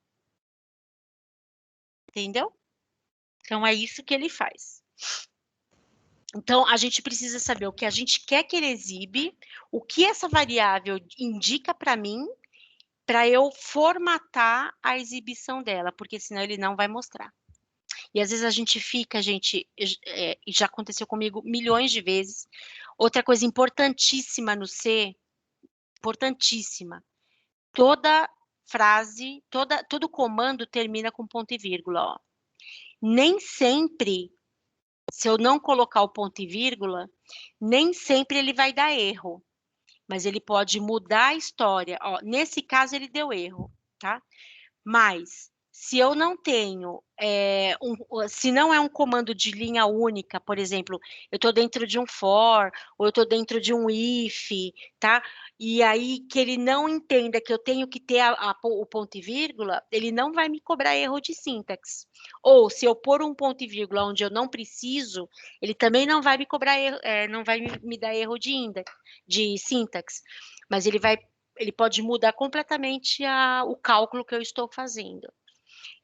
Speaker 1: Entendeu? Então, é isso que ele faz. Então, a gente precisa saber o que a gente quer que ele exibe, o que essa variável indica para mim, para eu formatar a exibição dela, porque senão ele não vai mostrar. E às vezes a gente fica, gente, já aconteceu comigo milhões de vezes. Outra coisa importantíssima no C, importantíssima, toda frase, todo comando termina com ponto e vírgula, ó. Nem sempre, se eu não colocar o ponto e vírgula, nem sempre ele vai dar erro. Mas ele pode mudar a história. Ó, nesse caso, ele deu erro, tá? Mas, se eu não tenho, se não é um comando de linha única, por exemplo, eu estou dentro de um for, ou eu estou dentro de um if, tá? E aí que ele não entenda que eu tenho que ter o ponto e vírgula, ele não vai me cobrar erro de sintaxe. Ou, se eu pôr um ponto e vírgula onde eu não preciso, ele também não vai me cobrar erro, não vai me dar erro de sintaxe. Mas ele pode mudar completamente o cálculo que eu estou fazendo.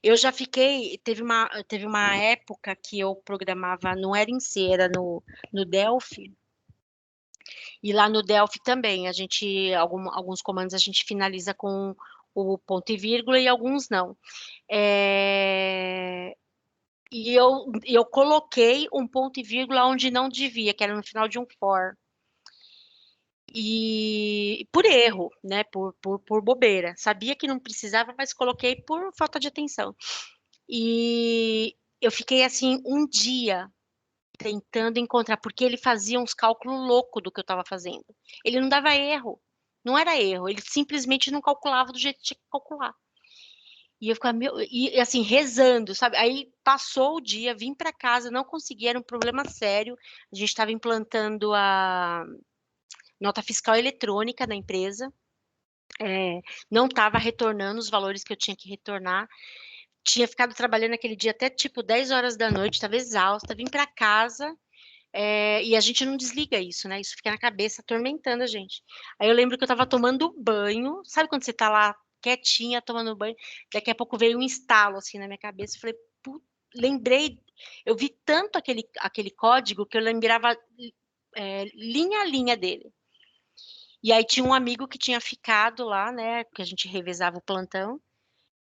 Speaker 1: Eu já teve uma época que eu programava, não era em C, era no Delphi, e lá no Delphi também, alguns comandos a gente finaliza com o ponto e vírgula e alguns não. E eu coloquei um ponto e vírgula onde não devia, que era no final de um for. E por erro, né? Por bobeira. Sabia que não precisava, mas coloquei por falta de atenção. E eu fiquei assim um dia tentando encontrar, porque ele fazia uns cálculos loucos do que eu estava fazendo. Ele não dava erro. Não era erro, ele simplesmente não calculava do jeito que tinha que calcular. E eu ficava, e assim, rezando, sabe? Aí passou o dia, vim para casa, não consegui, era um problema sério. A gente estava implantando a nota fiscal eletrônica na empresa, não estava retornando os valores que eu tinha que retornar. Tinha ficado trabalhando aquele dia até tipo 10 horas da noite, estava exausta, vim para casa, e a gente não desliga isso, né? Isso fica na cabeça, atormentando a gente. Aí eu lembro que eu estava tomando banho, sabe quando você está lá quietinha, tomando banho, daqui a pouco veio um estalo assim na minha cabeça, eu falei, lembrei, eu vi tanto aquele código que eu lembrava linha a linha dele. E aí tinha um amigo que tinha ficado lá, né? Que a gente revezava o plantão.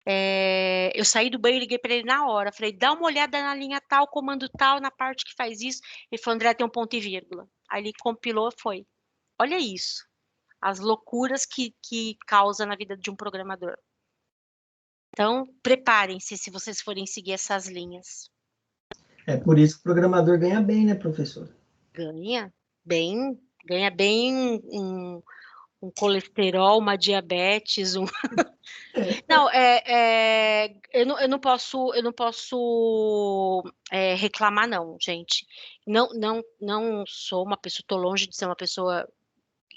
Speaker 1: Eu saí do banho e liguei para ele na hora. Falei, dá uma olhada na linha tal, comando tal, na parte que faz isso. Ele falou, André, tem um ponto e vírgula. Aí ele compilou, foi. Olha isso. As loucuras que causa na vida de um programador. Então, preparem-se se vocês forem seguir essas linhas.
Speaker 2: É por isso que o programador ganha bem, né, professor?
Speaker 1: Ganha bem um colesterol, uma diabetes, Não, eu não posso reclamar, não, gente. Não sou uma pessoa, estou longe de ser uma pessoa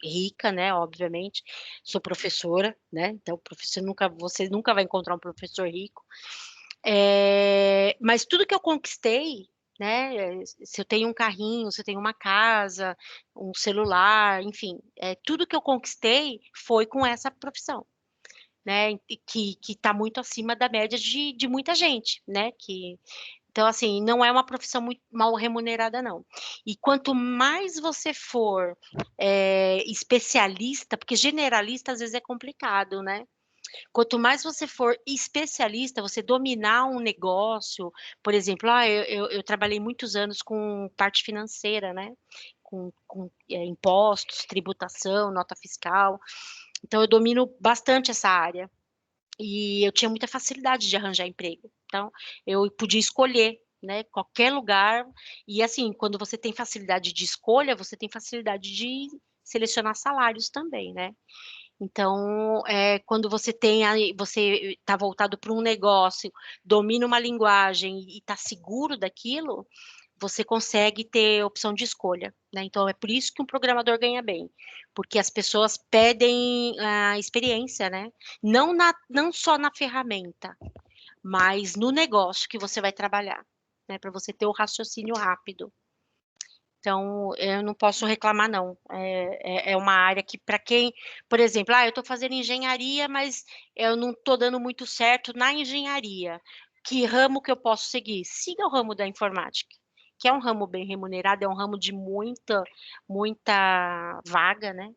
Speaker 1: rica, né? Obviamente, sou professora, né? Então, você nunca vai encontrar um professor rico. Mas tudo que eu conquistei, né? Se eu tenho um carrinho, se eu tenho uma casa, um celular, enfim, tudo que eu conquistei foi com essa profissão, né? Que está muito acima da média de muita gente, né? Então, assim, não é uma profissão muito mal remunerada, não. E quanto mais você for especialista, porque generalista às vezes é complicado, né? Quanto mais você for especialista, você dominar um negócio, por exemplo, eu trabalhei muitos anos com parte financeira, né? Com impostos, tributação, nota fiscal. Então, eu domino bastante essa área. E eu tinha muita facilidade de arranjar emprego. Então, eu podia escolher, né, qualquer lugar. E assim, quando você tem facilidade de escolha, você tem facilidade de selecionar salários também, né? Então, quando você está voltado para um negócio, domina uma linguagem e está seguro daquilo, você consegue ter opção de escolha, né? Então, é por isso que um programador ganha bem, porque as pessoas pedem a experiência, né? Não só na ferramenta, mas no negócio que você vai trabalhar, né? Para você ter o raciocínio rápido. Então, eu não posso reclamar, não. É uma área que, para quem, por exemplo, eu estou fazendo engenharia, mas eu não estou dando muito certo na engenharia. Que ramo que eu posso seguir? Siga o ramo da informática, que é um ramo bem remunerado, é um ramo de muita vaga, né?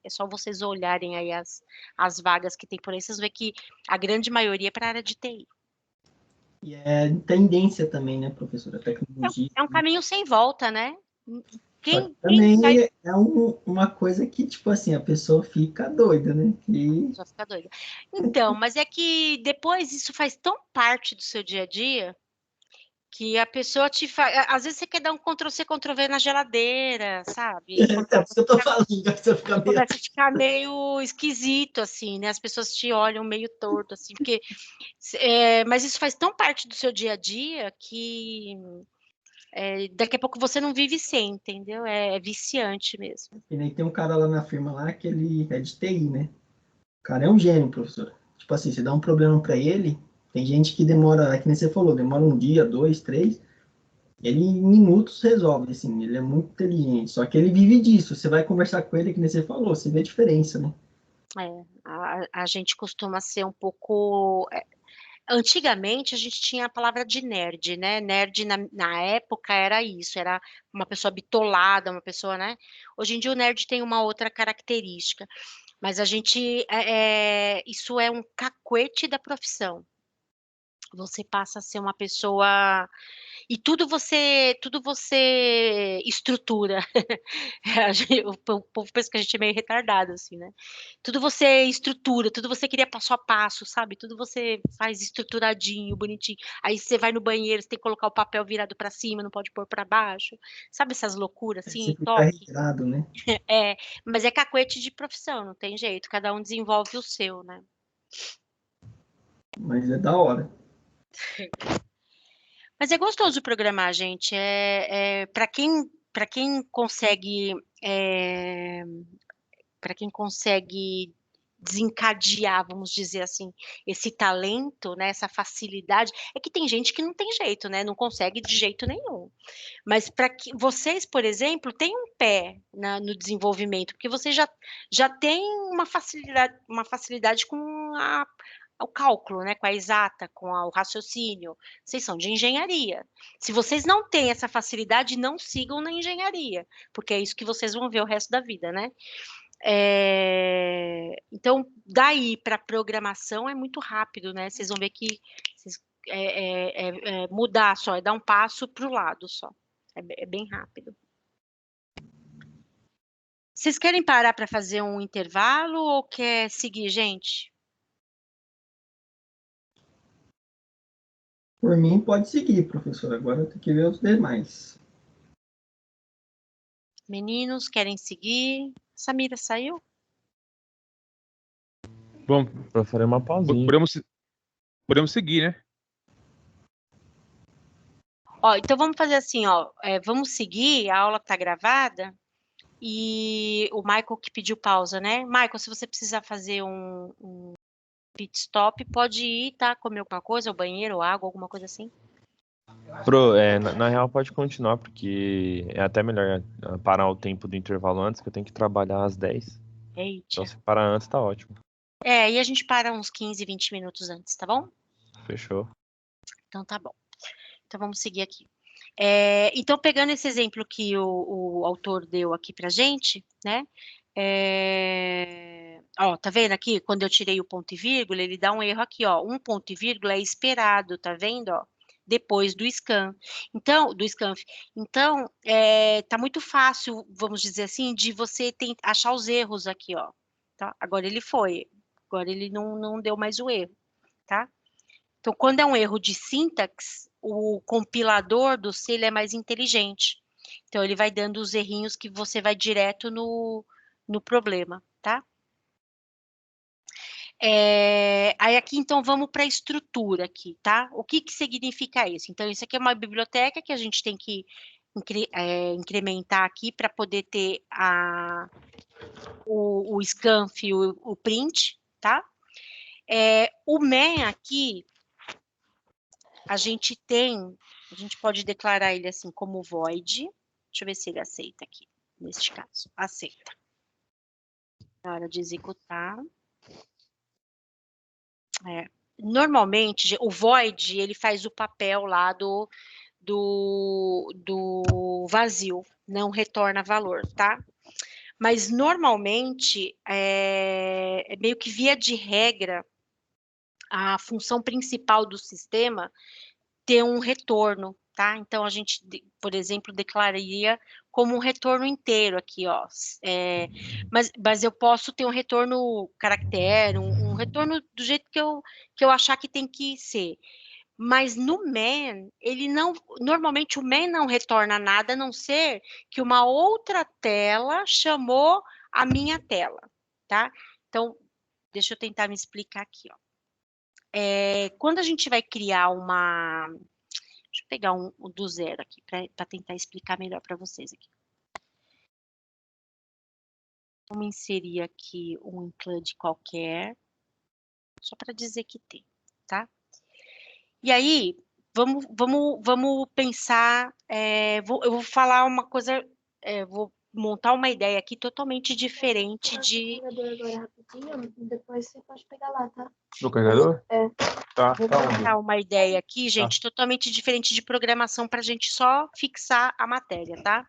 Speaker 1: É só vocês olharem aí as vagas que tem por aí, vocês vão ver que a grande maioria é para a área de TI.
Speaker 2: E é tendência também, né, professora?
Speaker 1: É um,
Speaker 2: Tecnologia.
Speaker 1: é um caminho sem volta, né?
Speaker 2: Só que
Speaker 1: Quem vai.
Speaker 2: também é uma coisa que, tipo assim, a pessoa fica doida, né? Que
Speaker 1: Só fica doida. Então, mas é que depois isso faz tão parte do seu dia a dia que a pessoa te faz. Às vezes você quer dar um Ctrl-C, Ctrl-V na geladeira, sabe?
Speaker 2: é isso que eu tô falando, a pessoa fica meio.
Speaker 1: Começa a ficar meio esquisito, assim, né? As pessoas te olham meio torto, assim, porque. Mas isso faz tão parte do seu dia a dia que daqui a pouco você não vive sem, entendeu? É viciante mesmo.
Speaker 2: E nem tem um cara lá na firma lá que ele é de TI, né? O cara é um gênio, professor. Tipo assim, você dá um problema para ele, tem gente que demora, é que nem você falou, demora um dia, dois, três, ele em minutos resolve, assim, ele é muito inteligente. Só que ele vive disso. Você vai conversar com ele, que nem você falou, você vê a diferença, né?
Speaker 1: A gente costuma ser um pouco. Antigamente a gente tinha a palavra de nerd, né? Nerd na época era isso, era uma pessoa bitolada, uma pessoa, né? Hoje em dia o nerd tem uma outra característica, mas isso é um cacuete da profissão. Você passa a ser uma pessoa e tudo você estrutura. O povo pensa que a gente é meio retardado, assim, né? Tudo você estrutura, tudo você cria passo a passo, sabe? Tudo você faz estruturadinho, bonitinho. Aí você vai no banheiro, você tem que colocar o papel virado para cima, não pode pôr para baixo. Sabe essas loucuras,
Speaker 2: Você
Speaker 1: assim,
Speaker 2: fica
Speaker 1: toque?
Speaker 2: regrado, né?
Speaker 1: Mas é cacuete de profissão, não tem jeito. Cada um desenvolve o seu, né?
Speaker 2: Mas é da hora.
Speaker 1: Mas é gostoso programar, gente. Para quem consegue é, para quem consegue desencadear, vamos dizer assim, esse talento, né, essa facilidade, é que tem gente que não tem jeito, né, não consegue de jeito nenhum. Mas para que vocês, por exemplo, têm um pé no desenvolvimento, porque vocês já têm uma facilidade com o cálculo, né, com a exata, o raciocínio. Vocês são de engenharia. Se vocês não têm essa facilidade, não sigam na engenharia, porque é isso que vocês vão ver o resto da vida, né? Então, daí para programação é muito rápido, né? Vocês vão ver que mudar só, é dar um passo para o lado só. É bem rápido. Vocês querem parar para fazer um intervalo ou quer seguir, gente?
Speaker 2: Por mim, pode seguir, professor. Agora eu tenho que ver os demais.
Speaker 1: Meninos, querem seguir? Samira saiu?
Speaker 4: Bom,
Speaker 5: Eu farei uma pausinha.
Speaker 4: podemos seguir, né?
Speaker 1: Ó, então vamos fazer assim, ó. Vamos seguir, a aula está gravada. E o Michael que pediu pausa, né? Michael, se você precisar fazer um pit stop, pode ir, tá? Comer alguma coisa, ou banheiro, ou água, alguma coisa assim.
Speaker 5: Pro, na real pode continuar, porque é até melhor parar o tempo do intervalo antes, que eu tenho que trabalhar às 10.
Speaker 1: Eita.
Speaker 5: Então se parar antes, tá ótimo.
Speaker 1: E a gente para uns 15, 20 minutos antes, tá bom?
Speaker 5: Fechou.
Speaker 1: Então tá bom. Então vamos seguir aqui. Então, pegando esse exemplo que o autor deu aqui pra gente, né? Ó, tá vendo aqui? Quando eu tirei o ponto e vírgula, ele dá um erro aqui, ó. Um ponto e vírgula é esperado, tá vendo, ó? Depois do scan. Então, do scanf. Então, tá muito fácil, vamos dizer assim, de você achar os erros aqui, ó. Tá? Agora ele foi. Agora ele não deu mais o erro, tá? Então, quando é um erro de sintaxe, o compilador do C ele é mais inteligente. Então, ele vai dando os errinhos que você vai direto no problema, tá? Aí aqui, então, vamos para a estrutura aqui, tá? O que significa isso? Então, isso aqui é uma biblioteca que a gente tem que incrementar aqui para poder ter o scanf e o print, tá? O main aqui, a gente pode declarar ele assim como void. Deixa eu ver se ele aceita aqui, neste caso. Aceita. Na hora de executar. Normalmente, o void, ele faz o papel lá do vazio, não retorna valor, tá? Mas, normalmente, meio que via de regra, a função principal do sistema ter um retorno, tá? Então, a gente, por exemplo, declararia como um retorno inteiro aqui, ó. Mas eu posso ter um retorno caractere, um retorno do jeito que eu achar que tem que ser. Mas no main, normalmente o main não retorna nada, a não ser que uma outra tela chamou a minha tela, tá? Então, deixa eu tentar me explicar aqui, ó. Quando a gente vai criar uma... Deixa eu pegar um do zero aqui, para tentar explicar melhor para vocês aqui. Vamos inserir aqui um include qualquer, só para dizer que tem, tá? E aí, vamos pensar, eu vou falar uma coisa, vou montar uma ideia aqui totalmente diferente de...
Speaker 6: Agora rapidinho, depois você pode pegar lá, tá?
Speaker 5: Do carregador? Tá,
Speaker 1: Vou
Speaker 5: tá
Speaker 1: montar
Speaker 5: onde?
Speaker 1: uma ideia aqui, gente, totalmente diferente de programação para a gente só fixar a matéria, tá?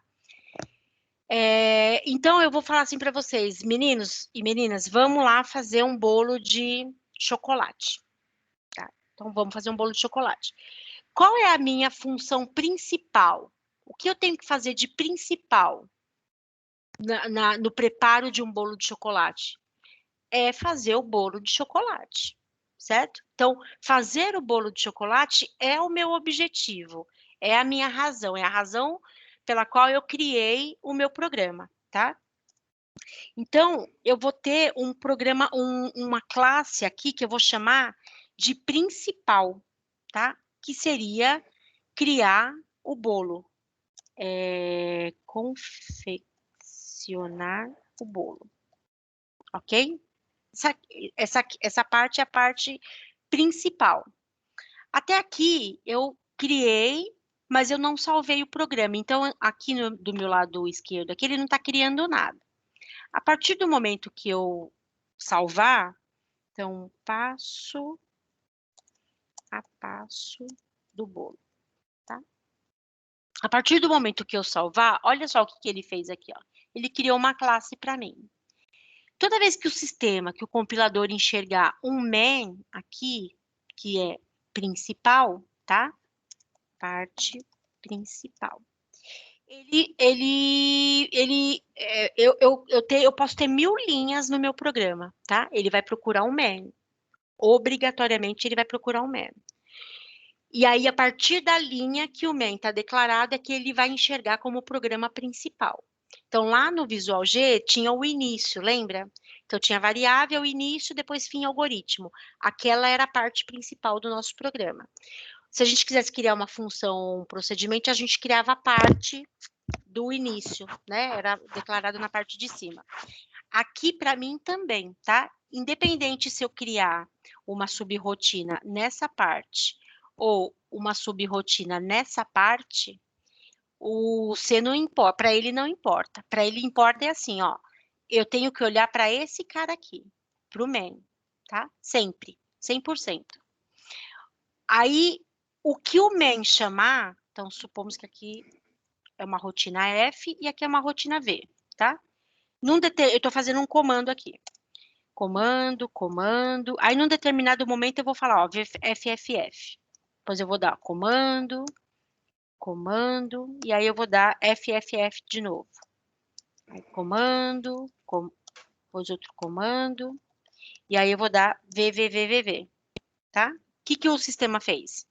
Speaker 1: Então, eu vou falar assim para vocês, meninos e meninas, vamos lá fazer um bolo de chocolate. Tá? Então, vamos fazer um bolo de chocolate. Qual é a minha função principal? O que eu tenho que fazer de principal no preparo de um bolo de chocolate? É fazer o bolo de chocolate, certo? Então, fazer o bolo de chocolate é o meu objetivo, é a minha razão, é a razão pela qual eu criei o meu programa, tá? Então, eu vou ter um programa, uma classe aqui que eu vou chamar de principal, tá? Que seria criar o bolo. Confeccionar o bolo. Ok? Essa parte é a parte principal. Até aqui, eu criei, mas eu não salvei o programa. Então, aqui do meu lado esquerdo, aqui ele não está criando nada. A partir do momento que eu salvar, então, passo a passo do bolo, tá? A partir do momento que eu salvar, olha só o que ele fez aqui, ó. Ele criou uma classe para mim. Toda vez que o sistema, que o compilador enxergar um main aqui, que é principal, tá? Parte principal. Eu posso ter 1000 linhas no meu programa, tá? Ele vai procurar um main. Obrigatoriamente, ele vai procurar um main. E aí, a partir da linha que o main está declarado, é que ele vai enxergar como programa principal. Então, lá no Visual G, tinha o início, lembra? Então, tinha variável, início, depois fim, algoritmo. Aquela era a parte principal do nosso programa. Se a gente quisesse criar uma função, um procedimento, a gente criava a parte do início, né? Era declarado na parte de cima. Aqui, para mim, também, tá? Independente se eu criar uma subrotina nessa parte ou uma subrotina nessa parte, o C não importa, para ele não importa. Para ele importa é assim, ó, eu tenho que olhar para esse cara aqui, para o main, tá? Sempre, 100%. Aí, o que o main chamar, então supomos que aqui é uma rotina F e aqui é uma rotina V, tá? Eu estou fazendo um comando aqui. Comando, comando. Aí, num determinado momento, eu vou falar, ó, FFF. Depois eu vou dar comando, comando, e aí eu vou dar FFF de novo. Aí, comando, depois outro comando, e aí eu vou dar VVVVV, tá? O que o sistema fez?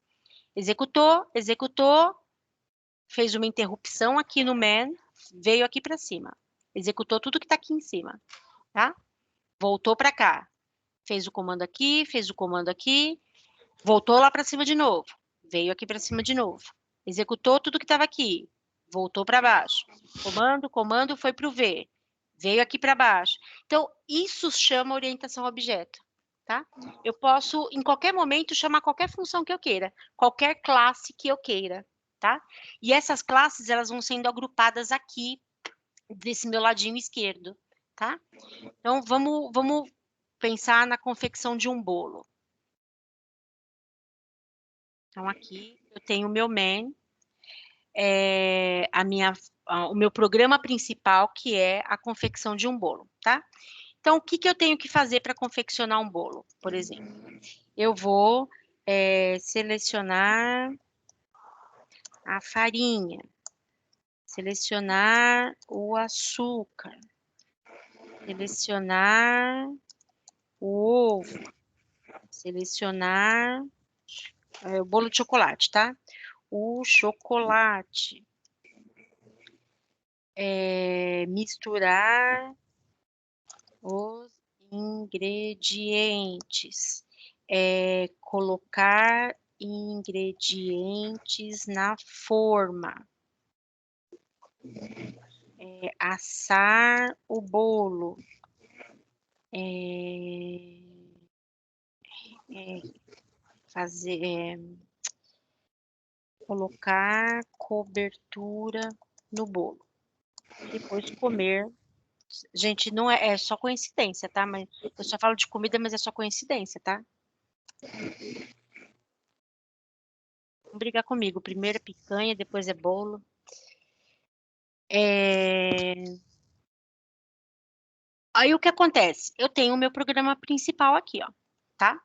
Speaker 1: Executou, executou, fez uma interrupção aqui no main, veio aqui para cima. Executou tudo que está aqui em cima, tá? Voltou para cá. Fez o comando aqui, fez o comando aqui, voltou lá para cima de novo. Veio aqui para cima de novo. Executou tudo que estava aqui. Voltou para baixo. Comando, comando, foi para o V. Veio aqui para baixo. Então, isso chama orientação a objeto, tá? Eu posso, em qualquer momento, chamar qualquer função que eu queira. Qualquer classe que eu queira, tá? E essas classes, elas vão sendo agrupadas aqui, desse meu ladinho esquerdo, tá? Então, vamos pensar na confecção de um bolo. Então, aqui eu tenho o meu main, o meu programa principal, que é a confecção de um bolo, tá? Então, o que eu tenho que fazer para confeccionar um bolo, por exemplo? Eu vou selecionar a farinha, selecionar o açúcar, selecionar o ovo, selecionar o bolo de chocolate, tá? O chocolate. Misturar os ingredientes. Colocar ingredientes na forma. Assar o bolo. Colocar cobertura no bolo. Depois comer. Gente, não é só coincidência, tá? Mas eu só falo de comida, mas é só coincidência, tá? Não brigar comigo. Primeiro é picanha, depois é bolo. Aí o que acontece? Eu tenho o meu programa principal aqui, ó, tá?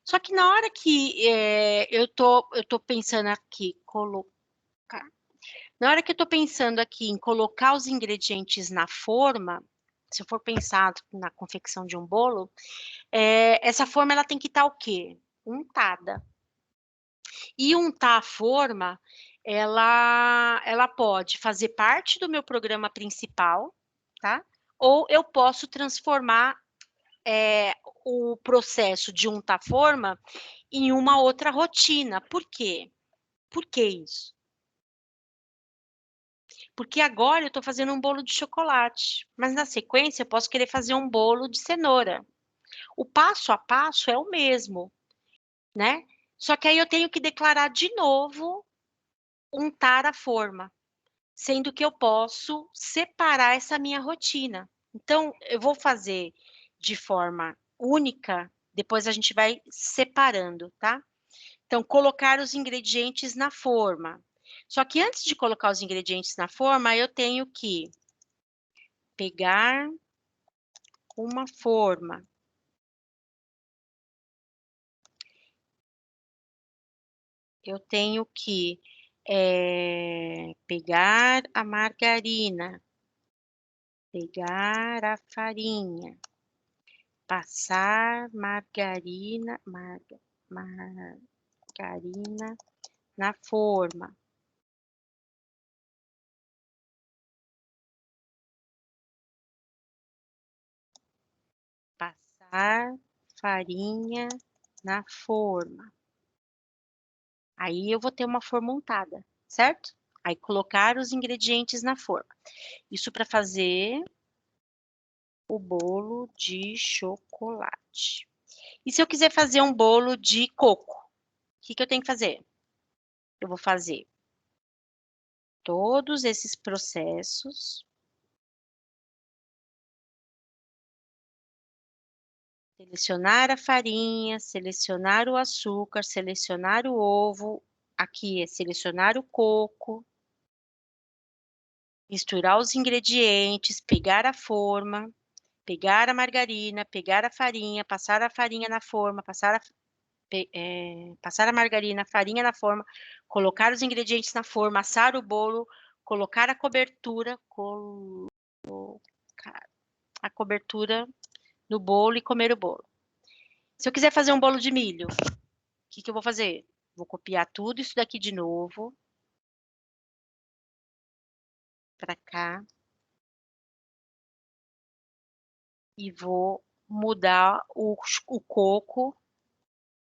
Speaker 1: Só que na hora que eu tô pensando aqui, na hora que eu tô pensando aqui em colocar os ingredientes na forma, se eu for pensar na confecção de um bolo, essa forma ela tem que estar o quê? Untada. E untar a forma, ela pode fazer parte do meu programa principal, tá? Ou eu posso transformar o processo de untar a forma em uma outra rotina. Por quê? Por que isso? Porque agora eu estou fazendo um bolo de chocolate, mas na sequência eu posso querer fazer um bolo de cenoura. O passo a passo é o mesmo, né? Só que aí eu tenho que declarar de novo untar a forma, sendo que eu posso separar essa minha rotina. Então, eu vou fazer de forma única, depois a gente vai separando, tá? Então, colocar os ingredientes na forma. Só que antes de colocar os ingredientes na forma, eu tenho que pegar uma forma. Eu tenho que pegar a margarina, pegar a farinha, passar margarina na forma. Passar farinha na forma. Aí eu vou ter uma forma untada, certo? Aí colocar os ingredientes na forma. Isso para fazer o bolo de chocolate. E se eu quiser fazer um bolo de coco, o que eu tenho que fazer? Eu vou fazer todos esses processos. Selecionar a farinha, selecionar o açúcar, selecionar o ovo. Aqui é selecionar o coco. Misturar os ingredientes, pegar a forma, pegar a margarina, pegar a farinha, passar a farinha na forma, passar a margarina, a farinha na forma, colocar os ingredientes na forma, assar o bolo, colocar a cobertura, no bolo e comer o bolo. Se eu quiser fazer um bolo de milho, o que eu vou fazer? Vou copiar tudo isso daqui de novo para cá e vou mudar o coco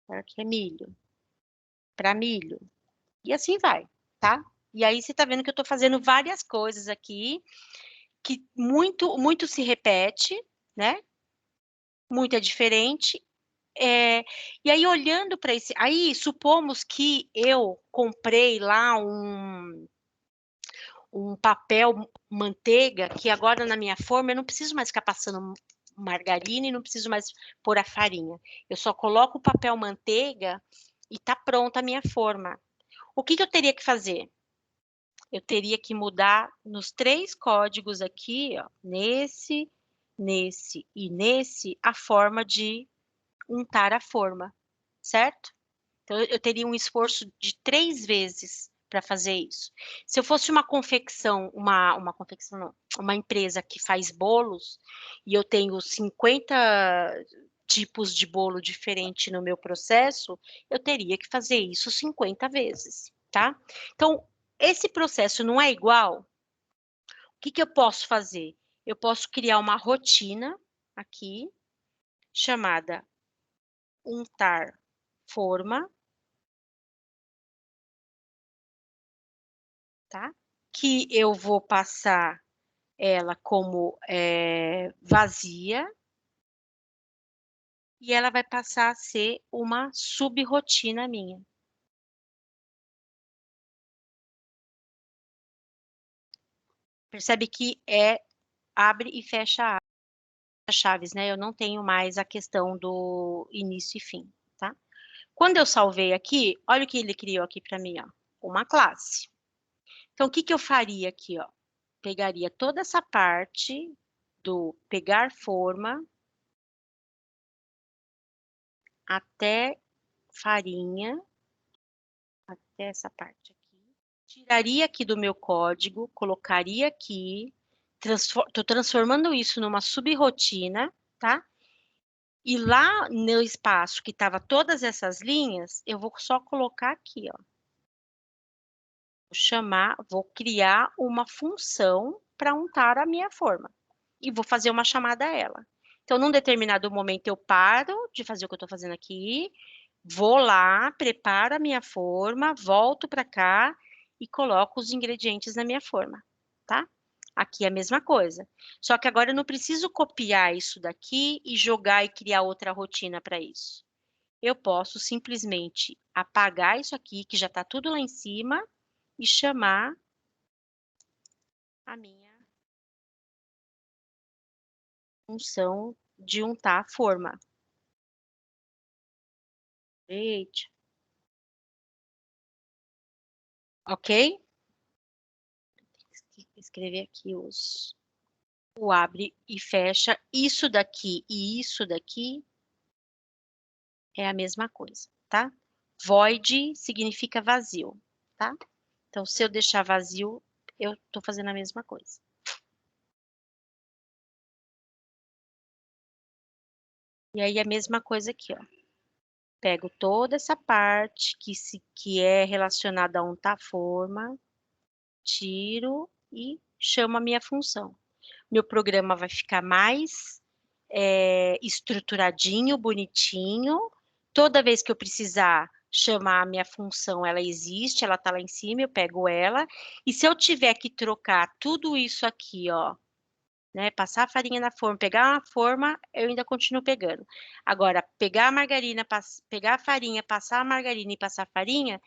Speaker 1: para que é milho, para milho. E assim vai, tá? E aí você tá vendo que eu tô fazendo várias coisas aqui que muito se repete, né? Muito é diferente. E aí, olhando para esse. Aí, supomos que eu comprei lá um papel manteiga, que agora na minha forma eu não preciso mais ficar passando margarina e não preciso mais pôr a farinha. Eu só coloco o papel manteiga e tá pronta a minha forma. O que eu teria que fazer? Eu teria que mudar nos 3 códigos aqui, ó, nesse e nesse, a forma de untar a forma, certo? Então, eu teria um esforço de 3 vezes para fazer isso. Se eu fosse uma confecção, uma confecção não, uma empresa que faz bolos, e eu tenho 50 tipos de bolo diferente no meu processo, eu teria que fazer isso 50 vezes, tá? Então, esse processo não é igual? O que eu posso fazer? Eu posso criar uma rotina aqui, chamada untar forma, tá? Que eu vou passar ela como vazia e ela vai passar a ser uma sub-rotina minha. Percebe que abre e fecha chaves, né? Eu não tenho mais a questão do início e fim, tá? Quando eu salvei aqui, olha o que ele criou aqui para mim, ó, uma classe. Então, o que eu faria aqui, ó? Pegaria toda essa parte do pegar forma até farinha, até essa parte aqui. Tiraria aqui do meu código, colocaria aqui, estou transformando isso numa sub-rotina, tá? E lá no espaço que estava todas essas linhas, eu vou só colocar aqui, ó. Vou criar uma função para untar a minha forma. E vou fazer uma chamada a ela. Então, num determinado momento, eu paro de fazer o que eu estou fazendo aqui, vou lá, preparo a minha forma, volto para cá e coloco os ingredientes na minha forma, tá? Aqui é a mesma coisa. Só que agora eu não preciso copiar isso daqui e jogar e criar outra rotina para isso. Eu posso simplesmente apagar isso aqui, que já está tudo lá em cima, e chamar a minha função de untar a forma. Eita. Ok? Escrever aqui os o abre e fecha, isso daqui e isso daqui é a mesma coisa, tá? Void significa vazio, tá? Então, se eu deixar vazio, eu tô fazendo a mesma coisa. E aí, a mesma coisa aqui, ó. Pego toda essa parte que é relacionada a um forma, tiro e chamo a minha função. Meu programa vai ficar mais estruturadinho, bonitinho. Toda vez que eu precisar chamar a minha função, ela existe, ela está lá em cima, eu pego ela. E se eu tiver que trocar tudo isso aqui, ó, né, passar a farinha na forma, pegar uma forma, eu ainda continuo pegando. Agora, pegar a margarina, pegar a farinha, passar a margarina e passar a farinha,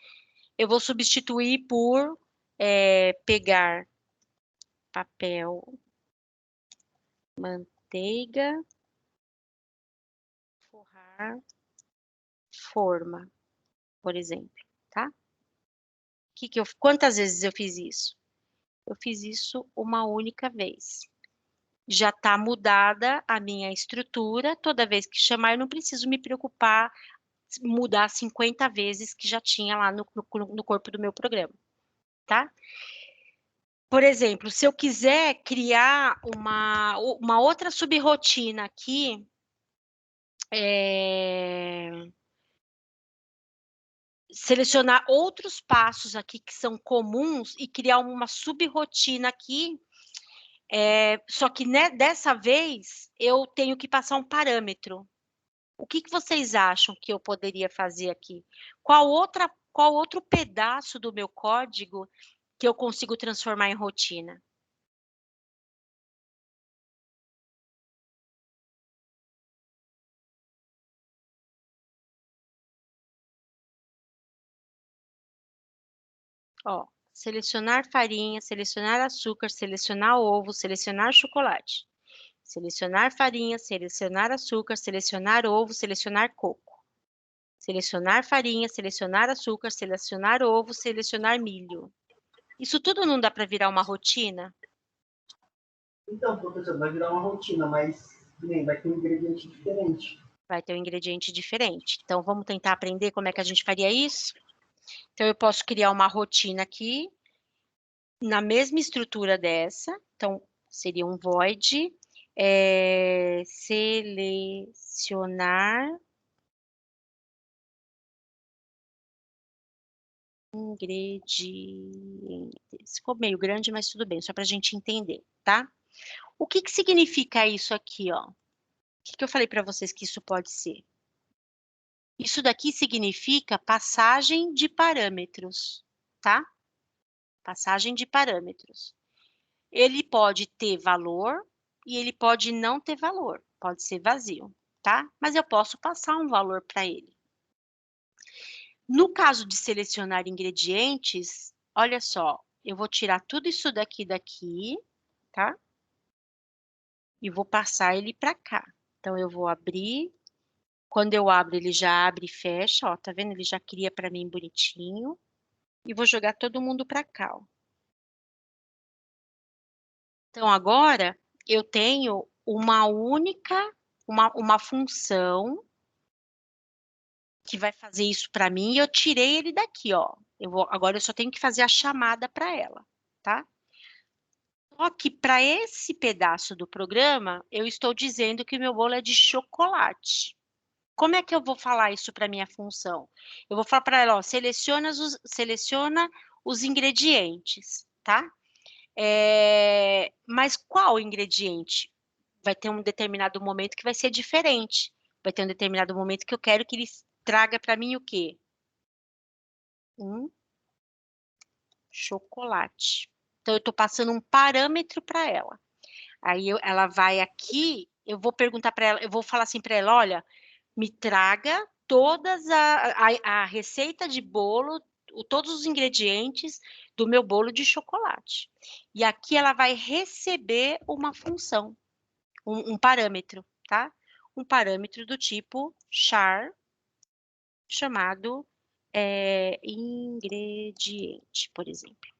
Speaker 1: eu vou substituir por pegar papel, manteiga, forrar, forma, por exemplo, tá? Quantas vezes eu fiz isso? Eu fiz isso uma única vez. Já está mudada a minha estrutura. Toda vez que chamar, eu não preciso me preocupar mudar 50 vezes que já tinha lá no corpo do meu programa, tá? Por exemplo, se eu quiser criar uma outra subrotina aqui, selecionar outros passos aqui que são comuns e criar uma subrotina aqui, só que né, dessa vez eu tenho que passar um parâmetro. O que vocês acham que eu poderia fazer aqui? Qual outro pedaço do meu código que eu consigo transformar em rotina? Ó, selecionar farinha, selecionar açúcar, selecionar ovo, selecionar chocolate. Selecionar farinha, selecionar açúcar, selecionar ovo, selecionar coco. Selecionar farinha, selecionar açúcar, selecionar ovo, selecionar milho. Isso tudo não dá para virar uma rotina?
Speaker 2: Então, professor, vai virar uma rotina, mas vai ter um ingrediente diferente.
Speaker 1: Vai ter um ingrediente diferente. Então, vamos tentar aprender como é que a gente faria isso? Então, eu posso criar uma rotina aqui, na mesma estrutura dessa. Então, seria um void, selecionar ingredientes. Ficou meio grande, mas tudo bem, só para a gente entender, tá? O que significa isso aqui, ó? O que eu falei para vocês que isso pode ser? Isso daqui significa passagem de parâmetros, tá? Passagem de parâmetros. Ele pode ter valor e ele pode não ter valor, pode ser vazio, tá? Mas eu posso passar um valor para ele. No caso de selecionar ingredientes, olha só, eu vou tirar tudo isso daqui, tá? E vou passar ele para cá. Então, eu vou abrir. Quando eu abro, ele já abre e fecha, ó, tá vendo? Ele já cria para mim bonitinho. E vou jogar todo mundo para cá, ó. Então, agora, eu tenho uma única, uma função que vai fazer isso para mim e eu tirei ele daqui, ó. Agora eu só tenho que fazer a chamada para ela, tá? Só que para esse pedaço do programa, eu estou dizendo que o meu bolo é de chocolate. Como é que eu vou falar isso para minha função? Eu vou falar para ela, ó, seleciona os ingredientes, tá? Mas qual ingrediente? Vai ter um determinado momento que vai ser diferente. Vai ter um determinado momento que eu quero que ele traga para mim o quê? Um chocolate. Então, eu estou passando um parâmetro para ela. Aí ela vai aqui, eu vou perguntar para ela, eu vou falar assim para ela, olha, me traga todas a receita de bolo, todos os ingredientes do meu bolo de chocolate. E aqui ela vai receber uma função, um parâmetro, tá? Um parâmetro do tipo char, chamado ingrediente, por exemplo.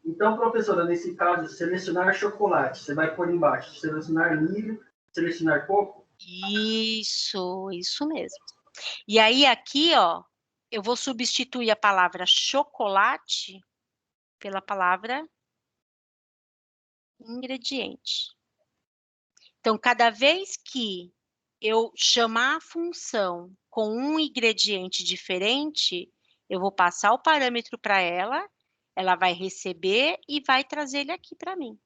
Speaker 2: Então, professora, nesse caso, selecionar chocolate, você vai pôr embaixo, selecionar milho, selecionar coco?
Speaker 1: Isso mesmo. E aí aqui, ó, eu vou substituir a palavra chocolate pela palavra ingrediente. Então, cada vez que eu chamar a função com um ingrediente diferente, eu vou passar o parâmetro para ela vai receber e vai trazer ele aqui para mim.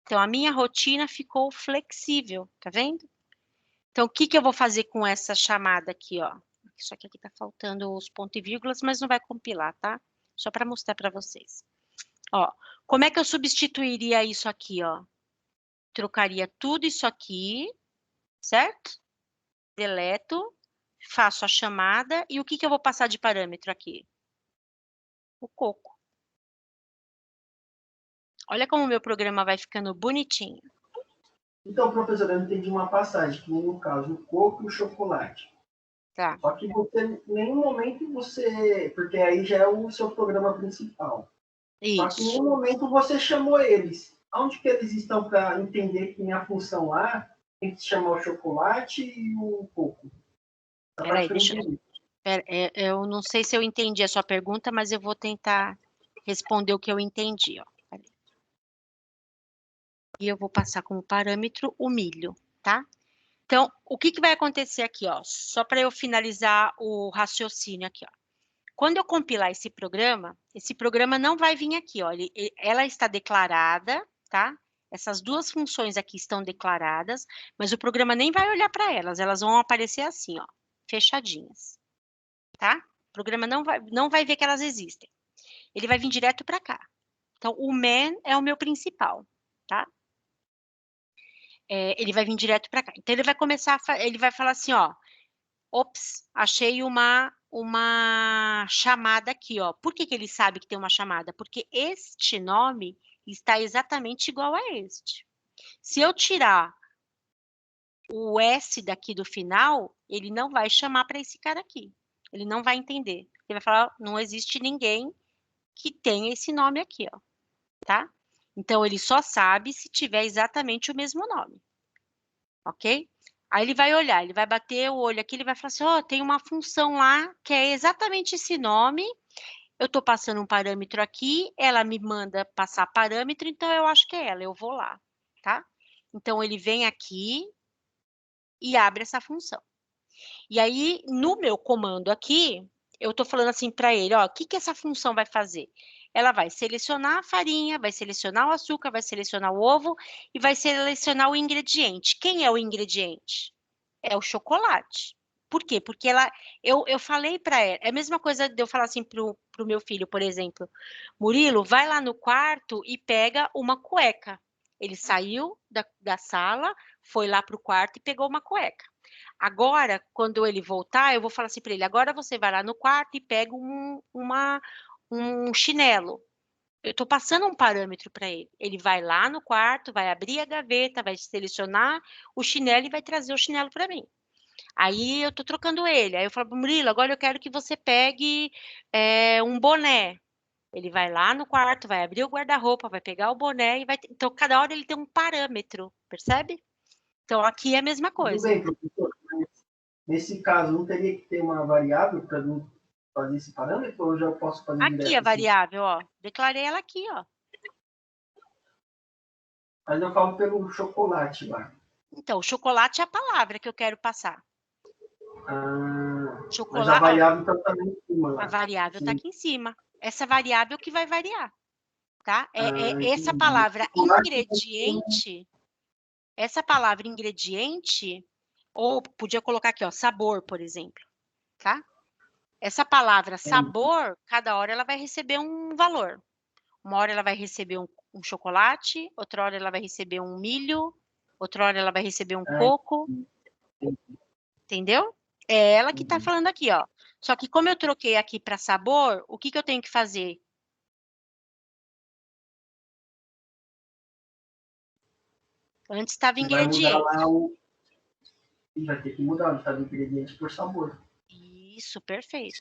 Speaker 1: Então, a minha rotina ficou flexível, tá vendo? Então, o que que eu vou fazer com essa chamada aqui, ó? Isso aqui tá faltando os pontos e vírgulas, mas não vai compilar, tá? Só para mostrar para vocês. Ó, como é que eu substituiria isso aqui, ó? Trocaria tudo isso aqui, certo? Deleto, faço a chamada e o que que eu vou passar de parâmetro aqui? O coco. Olha como o meu programa vai ficando bonitinho.
Speaker 2: Então, professora, eu entendi uma passagem, que no caso, o coco e o chocolate.
Speaker 1: Tá.
Speaker 2: Só que você, em nenhum momento você... Porque aí já é o seu programa principal. Só que em
Speaker 1: Isso.
Speaker 2: nenhum momento você chamou eles. Onde que eles estão para entender que minha função lá tem que chamar o chocolate e o coco?
Speaker 1: Peraí, eu não sei se eu entendi a sua pergunta, mas eu vou tentar responder o que eu entendi, ó. Peraí. E eu vou passar como parâmetro o milho, tá? Então, o que que vai acontecer aqui, ó? Só para eu finalizar o raciocínio aqui, ó. Quando eu compilar esse programa não vai vir aqui, ó. Ela está declarada, tá? Essas duas funções aqui estão declaradas, mas o programa nem vai olhar para elas vão aparecer assim, ó, fechadinhas, tá? O programa não vai ver que elas existem. Ele vai vir direto para cá. Então, o man é o meu principal, tá? Ele vai vir direto para cá. Então, ele vai começar, ele vai falar assim, ó, ops, achei uma chamada aqui, ó. Por que que ele sabe que tem uma chamada? Porque este nome está exatamente igual a este. Se eu tirar o S daqui do final, ele não vai chamar para esse cara aqui. Ele não vai entender. Ele vai falar, não existe ninguém que tenha esse nome aqui, ó, tá? Então, ele só sabe se tiver exatamente o mesmo nome, ok? Aí ele vai olhar, ele vai bater o olho aqui, ele vai falar assim, ó, tem uma função lá que é exatamente esse nome, eu estou passando um parâmetro aqui, ela me manda passar parâmetro, então eu acho que é ela, eu vou lá, tá? Então, ele vem aqui e abre essa função. E aí, no meu comando aqui, eu estou falando assim para ele, ó, o que que essa função vai fazer? Ela vai selecionar a farinha, vai selecionar o açúcar, vai selecionar o ovo e vai selecionar o ingrediente. Quem é o ingrediente? É o chocolate. Por quê? Porque eu falei para ela, é a mesma coisa de eu falar assim pro meu filho, por exemplo, Murilo, vai lá no quarto e pega uma cueca. Ele saiu da sala, foi lá pro quarto e pegou uma cueca. Agora, quando ele voltar, eu vou falar assim para ele, agora você vai lá no quarto e pega um chinelo. Eu estou passando um parâmetro para ele. Ele vai lá no quarto, vai abrir a gaveta, vai selecionar o chinelo e vai trazer o chinelo para mim. Aí eu estou trocando ele. Aí eu falo, Murilo, agora eu quero que você pegue um boné. Ele vai lá no quarto, vai abrir o guarda-roupa, vai pegar o boné e vai. Então, cada hora ele tem um parâmetro, percebe? Então, aqui é a mesma
Speaker 2: Tudo
Speaker 1: coisa.
Speaker 2: bem, professor, mas nesse caso não teria que ter uma variável para fazer esse parâmetro ou eu já posso fazer
Speaker 1: Aqui
Speaker 2: direto
Speaker 1: a
Speaker 2: assim?
Speaker 1: variável, ó. Declarei ela aqui, ó.
Speaker 2: Mas eu falo pelo chocolate lá.
Speaker 1: Então, o chocolate é a palavra que eu quero passar.
Speaker 2: Mas a
Speaker 1: Chocolate, ó,
Speaker 2: variável então está em cima
Speaker 1: a
Speaker 2: lá.
Speaker 1: variável está
Speaker 2: Sim.
Speaker 1: aqui em cima. Essa variável que vai variar, tá? Essa
Speaker 2: Entendi.
Speaker 1: palavra
Speaker 2: Chocolate
Speaker 1: ingrediente, essa palavra ingrediente, ou podia colocar aqui, ó, sabor, por exemplo, tá? Essa palavra sabor, cada hora ela vai receber um valor. Uma hora ela vai receber um chocolate, outra hora ela vai receber um milho, outra hora ela vai receber um coco, entendeu? É ela que está falando aqui, ó. Só que como eu troquei aqui para sabor, o que que eu tenho que fazer? Antes estava
Speaker 2: Você vai mudar
Speaker 1: ingrediente.
Speaker 2: lá o... Vai ter que mudar o estado do ingrediente por sabor.
Speaker 1: Isso, perfeito.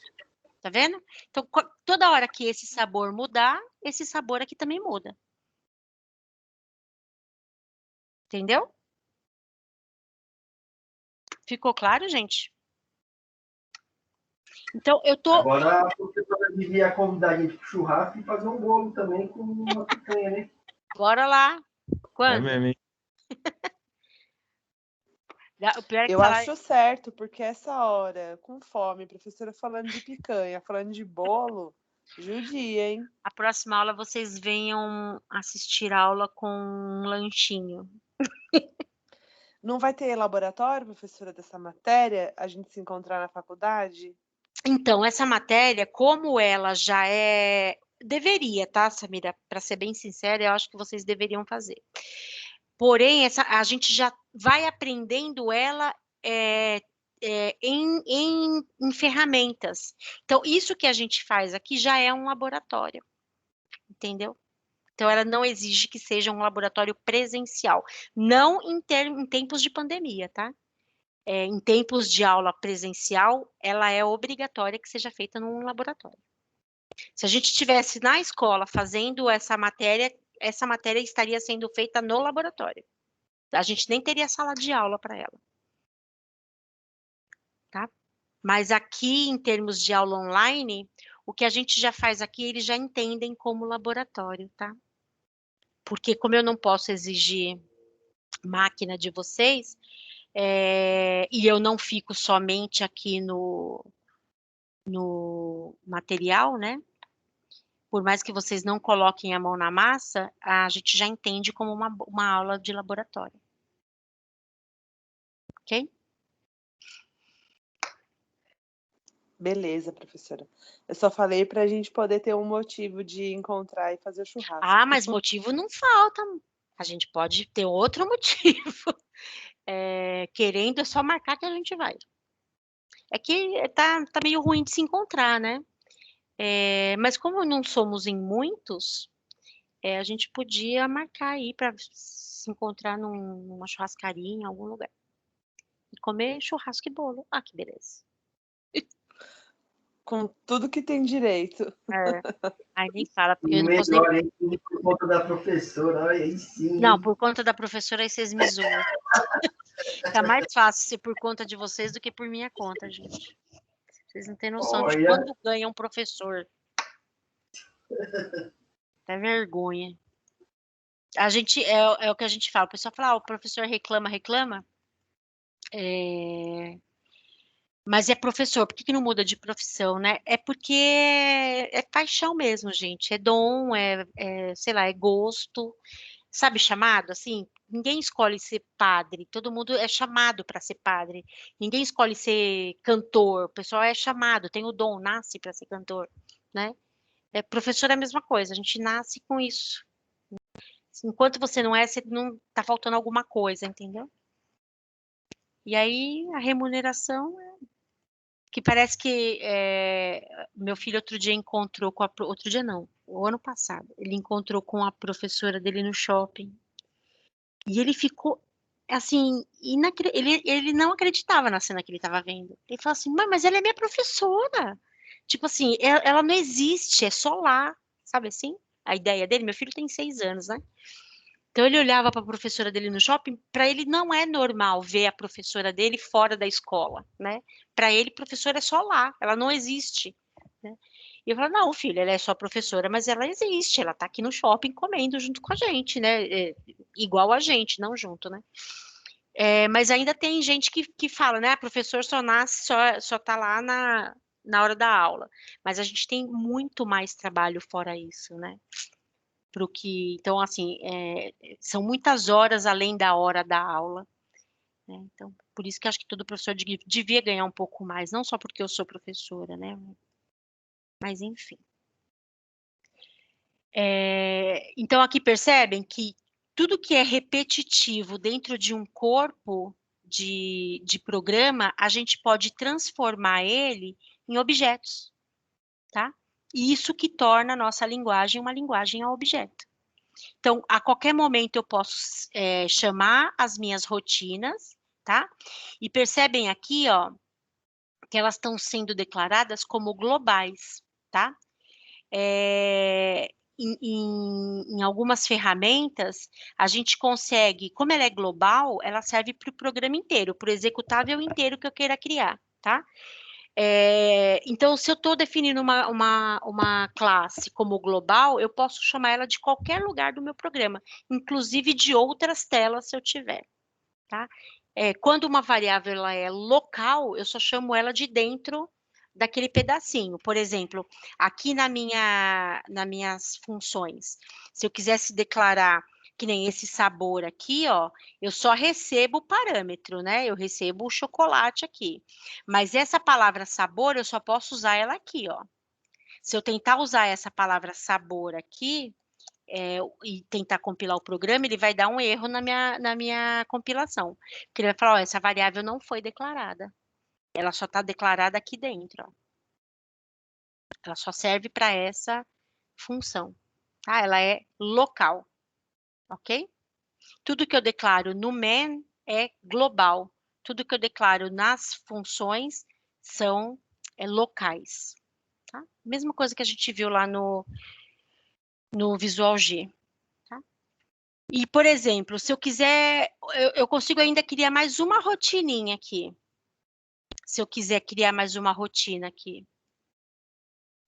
Speaker 1: Tá vendo? Então, toda hora que esse sabor mudar, esse sabor aqui também muda. Entendeu? Ficou claro, gente? Então, eu tô...
Speaker 2: Agora a professora devia convidar a gente pro churrasco e fazer um bolo também com uma picanha, né?
Speaker 1: Bora lá.
Speaker 5: É
Speaker 1: Quando?
Speaker 5: mesmo, hein?
Speaker 1: O pior é que
Speaker 3: Eu
Speaker 1: falar...
Speaker 3: acho certo, porque essa hora, com fome, professora falando de picanha, falando de bolo, judia, hein?
Speaker 1: A próxima aula vocês venham assistir a aula com um lanchinho.
Speaker 3: Não vai ter laboratório, professora, dessa matéria? A gente se encontrar na faculdade?
Speaker 1: Então, essa matéria, como ela já é... Deveria, tá, Samira? Para ser bem sincera, eu acho que vocês deveriam fazer. Porém, a gente já vai aprendendo ela em ferramentas. Então, isso que a gente faz aqui já é um laboratório, entendeu? Então, ela não exige que seja um laboratório presencial. Não em tempos de pandemia, tá? Em tempos de aula presencial, ela é obrigatória que seja feita num laboratório. Se a gente estivesse na escola fazendo essa matéria estaria sendo feita no laboratório. A gente nem teria sala de aula para ela. Tá? Mas aqui, em termos de aula online, o que a gente já faz aqui, eles já entendem como laboratório, tá? Porque como eu não posso exigir máquina de vocês, e eu não fico somente aqui no material, né? Por mais que vocês não coloquem a mão na massa, a gente já entende como uma aula de laboratório. Ok?
Speaker 3: Beleza, professora. Eu só falei para a gente poder ter um motivo de encontrar e fazer o churrasco.
Speaker 1: Ah, mas motivo não falta. A gente pode ter outro motivo. Querendo, é só marcar que a gente vai. É que tá meio ruim de se encontrar, né? Mas como não somos em muitos, a gente podia marcar aí para se encontrar numa churrascaria em algum lugar. E comer churrasco e bolo. Ah, que beleza.
Speaker 3: Com tudo que tem direito.
Speaker 1: Aí nem fala, porque
Speaker 2: E
Speaker 1: eu não posso nem...
Speaker 2: melhor, hein? Por conta da professora, olha aí sim.
Speaker 1: Não, por conta da professora, aí vocês me zoam. Tá mais fácil ser por conta de vocês do que por minha conta, gente. Vocês não têm noção de
Speaker 2: Olha.
Speaker 1: quanto ganha um professor. Até vergonha. A gente, é o que a gente fala. O pessoal fala, o professor reclama. Mas é professor, por que não muda de profissão, né? É porque é paixão mesmo, gente. É dom, sei lá, é gosto. Sabe, chamado, assim? Ninguém escolhe ser padre, todo mundo é chamado para ser padre. Ninguém escolhe ser cantor, o pessoal é chamado, tem o dom, nasce para ser cantor, né? Professor é a mesma coisa, a gente nasce com isso. Enquanto você não você não tá faltando alguma coisa, entendeu? E aí a remuneração que parece que meu filho outro dia encontrou com outro dia não, o ano passado, ele encontrou com a professora dele no shopping. E ele ficou, assim, ele não acreditava na cena que ele estava vendo. Ele falou assim, mãe, mas ela é minha professora. Tipo assim, ela não existe, é só lá, sabe assim? A ideia dele, meu filho tem 6 anos, né? Então ele olhava para a professora dele no shopping, para ele não é normal ver a professora dele fora da escola, né? Para ele, professora é só lá, ela não existe, né? E eu falo, não, filho, ela é só professora, mas ela existe, ela tá aqui no shopping comendo junto com a gente, né? Igual a gente, não junto, né? Mas ainda tem gente que fala, né? Professor só nasce, só tá lá na hora da aula. Mas a gente tem muito mais trabalho fora isso, né? Então, assim, são muitas horas além da hora da aula, né? Então, por isso que acho que todo professor devia ganhar um pouco mais, não só porque eu sou professora, né? Mas, enfim. Então, aqui percebem que tudo que é repetitivo dentro de um corpo de programa, a gente pode transformar ele em objetos, tá? E isso que torna a nossa linguagem uma linguagem a objeto. Então, a qualquer momento eu posso chamar as minhas rotinas, tá? E percebem aqui, ó, que elas estão sendo declaradas como globais, tá? Em algumas ferramentas, a gente consegue, como ela é global, ela serve para o programa inteiro, para o executável inteiro que eu queira criar, tá? Então, se eu estou definindo uma classe como global, eu posso chamar ela de qualquer lugar do meu programa, inclusive de outras telas, se eu tiver, tá? Quando uma variável ela é local, eu só chamo ela de dentro daquele pedacinho. Por exemplo, aqui nas minhas funções, se eu quisesse declarar que nem esse sabor aqui, ó, eu só recebo o parâmetro, né? Eu recebo o chocolate aqui. Mas essa palavra sabor, eu só posso usar ela aqui, ó. Se eu tentar usar essa palavra sabor aqui, e tentar compilar o programa, ele vai dar um erro na minha compilação. Porque ele vai falar, ó, essa variável não foi declarada. Ela só está declarada aqui dentro, ó. Ela só serve para essa função, tá? Ela é local, ok? Tudo que eu declaro no main é global. Tudo que eu declaro nas funções são locais, tá? Mesma coisa que a gente viu lá no Visual G. E, por exemplo, se eu quiser, eu consigo ainda criar mais uma rotininha aqui. Se eu quiser criar mais uma rotina aqui.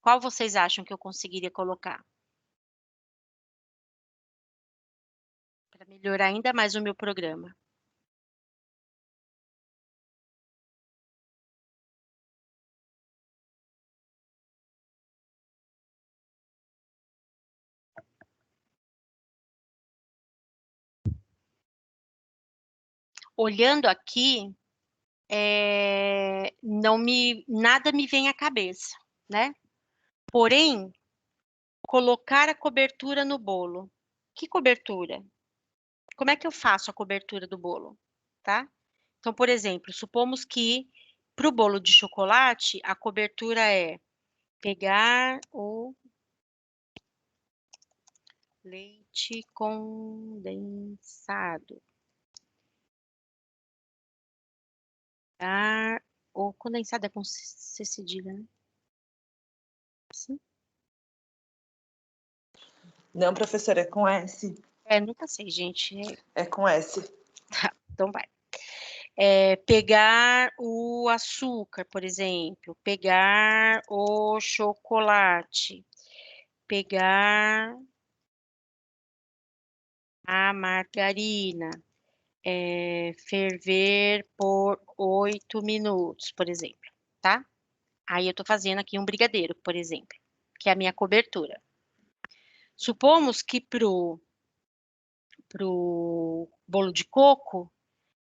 Speaker 1: Qual vocês acham que eu conseguiria colocar? Para melhorar ainda mais o meu programa. Olhando aqui, nada me vem à cabeça, né? Porém, colocar a cobertura no bolo. Que cobertura? Como é que eu faço a cobertura do bolo, tá? Então, por exemplo, supomos que para o bolo de chocolate, a cobertura é pegar o leite condensado. O condensado é com C cedilha, né? Sim?
Speaker 3: Não, professora, é com S.
Speaker 1: Nunca sei, gente.
Speaker 3: É com S.
Speaker 1: Então vai. Pegar o açúcar, por exemplo. Pegar o chocolate. Pegar a margarina. Ferver por 8 minutos, por exemplo, tá? Aí eu estou fazendo aqui um brigadeiro, por exemplo, que é a minha cobertura. Supomos que pro bolo de coco,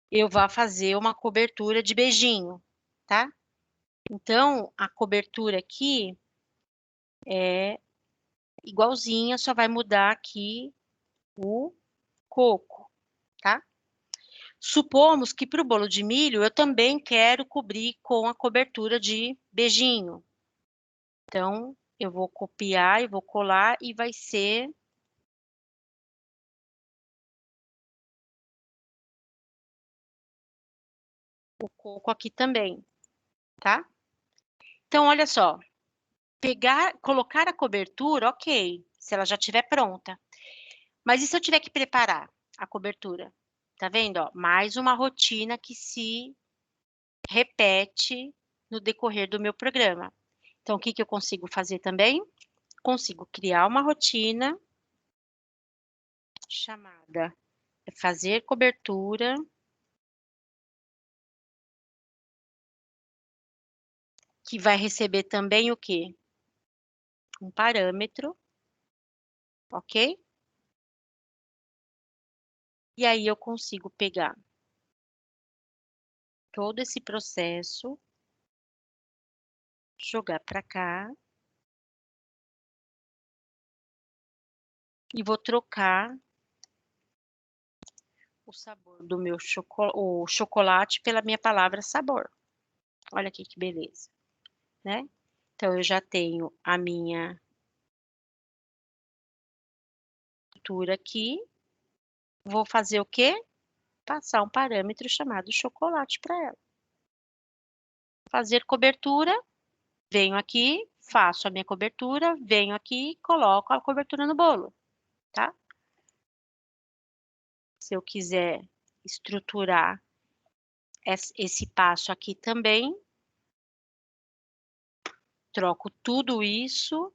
Speaker 1: eu vá fazer uma cobertura de beijinho, tá? Então, a cobertura aqui é igualzinha, só vai mudar aqui o coco, tá? Supomos que para o bolo de milho eu também quero cobrir com a cobertura de beijinho. Então, eu vou copiar e vou colar e vai ser o coco aqui também, tá? Então, olha só. Colocar a cobertura, ok, se ela já estiver pronta. Mas e se eu tiver que preparar a cobertura? Tá vendo, ó? Mais uma rotina que se repete no decorrer do meu programa. Então, o que eu consigo fazer também? Consigo criar uma rotina chamada fazer cobertura que vai receber também o quê? Um parâmetro, ok? E aí eu consigo pegar todo esse processo, jogar para cá e vou trocar o sabor do meu o chocolate pela minha palavra sabor. Olha aqui que beleza, né? Então, eu já tenho a minha cultura aqui. Vou fazer o quê? Passar um parâmetro chamado chocolate para ela. fazer cobertura, venho aqui, faço a minha cobertura, venho aqui, coloco a cobertura no bolo, tá? Se eu quiser estruturar esse passo aqui também, troco tudo isso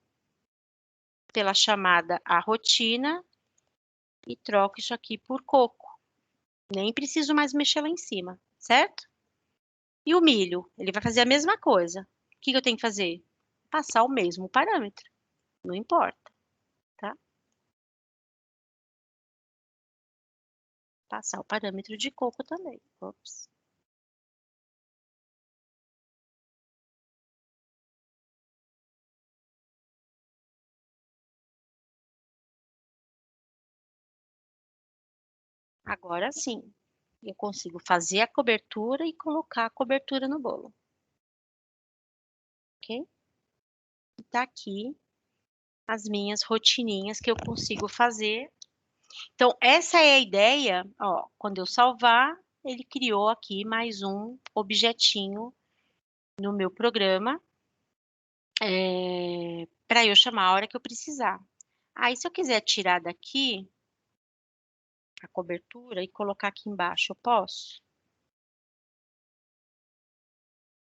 Speaker 1: pela chamada a rotina e troco isso aqui por coco. Nem preciso mais mexer lá em cima, certo? E o milho, ele vai fazer a mesma coisa. O que eu tenho que fazer? Passar o mesmo parâmetro. Não importa, tá? Passar o parâmetro de coco também. Ops. Agora sim, eu consigo fazer a cobertura e colocar a cobertura no bolo. Ok? E tá aqui as minhas rotininhas que eu consigo fazer. Então, essa é a ideia, ó, quando eu salvar, ele criou aqui mais um objetinho no meu programa, para eu chamar a hora que eu precisar. Aí, se eu quiser tirar daqui a cobertura e colocar aqui embaixo, eu posso?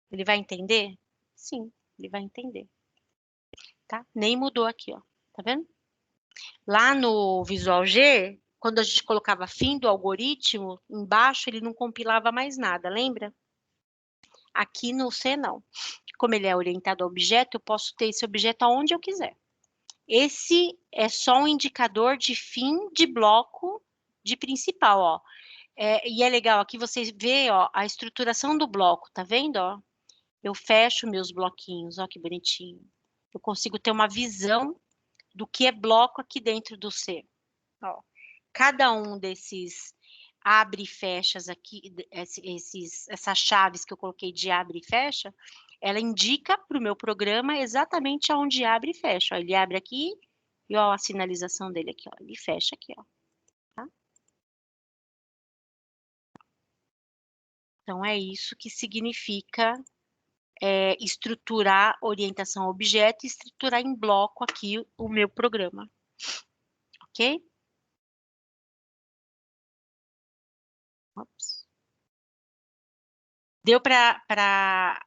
Speaker 1: Ele vai entender? Sim, ele vai entender, tá? Nem mudou aqui, ó, tá vendo? Lá no Visual G, quando a gente colocava fim do algoritmo, embaixo ele não compilava mais nada, lembra? Aqui no C, não. Como ele é orientado a objeto, eu posso ter esse objeto aonde eu quiser. Esse é só um indicador de fim de bloco de principal, ó. E é legal, aqui você vê, ó, a estruturação do bloco, tá vendo, ó? Eu fecho meus bloquinhos, ó que bonitinho. Eu consigo ter uma visão do que é bloco aqui dentro do C. Ó, cada um desses abre e fechas aqui, essas chaves que eu coloquei de abre e fecha, ela indica para o meu programa exatamente aonde abre e fecha. Ó, ele abre aqui e ó, a sinalização dele aqui, ó, ele fecha aqui, ó. Tá? Então é isso que significa estruturar orientação a objeto e estruturar em bloco aqui o meu programa. Ok? Ops. Deu para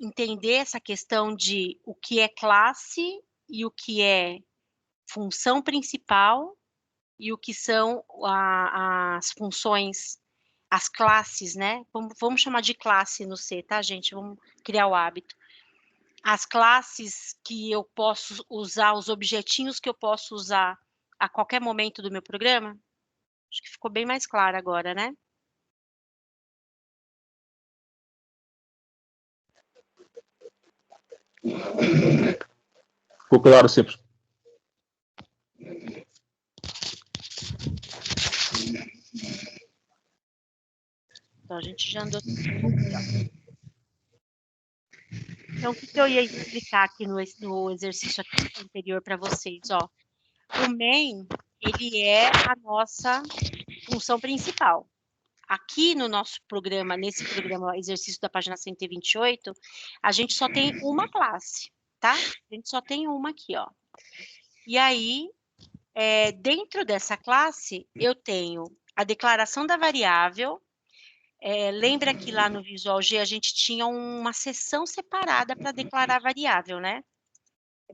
Speaker 1: entender essa questão de o que é classe e o que é função principal e o que são as funções, as classes, né? Vamos chamar de classe no C, tá, gente? Vamos criar o hábito. As classes que eu posso usar, os objetinhos que eu posso usar a qualquer momento do meu programa. Acho que ficou bem mais claro agora, né?
Speaker 4: Ficou claro sempre.
Speaker 1: Então, a gente já andou tudo aqui, ó. Então, o que eu ia explicar aqui no exercício anterior para vocês, ó. O main, ele é a nossa função principal. Aqui no nosso programa, nesse programa, exercício da página 128, a gente só tem uma classe, tá? A gente só tem uma aqui, ó. E aí, dentro dessa classe, eu tenho a declaração da variável. Lembra que lá no Visual G a gente tinha uma seção separada para declarar a variável, né?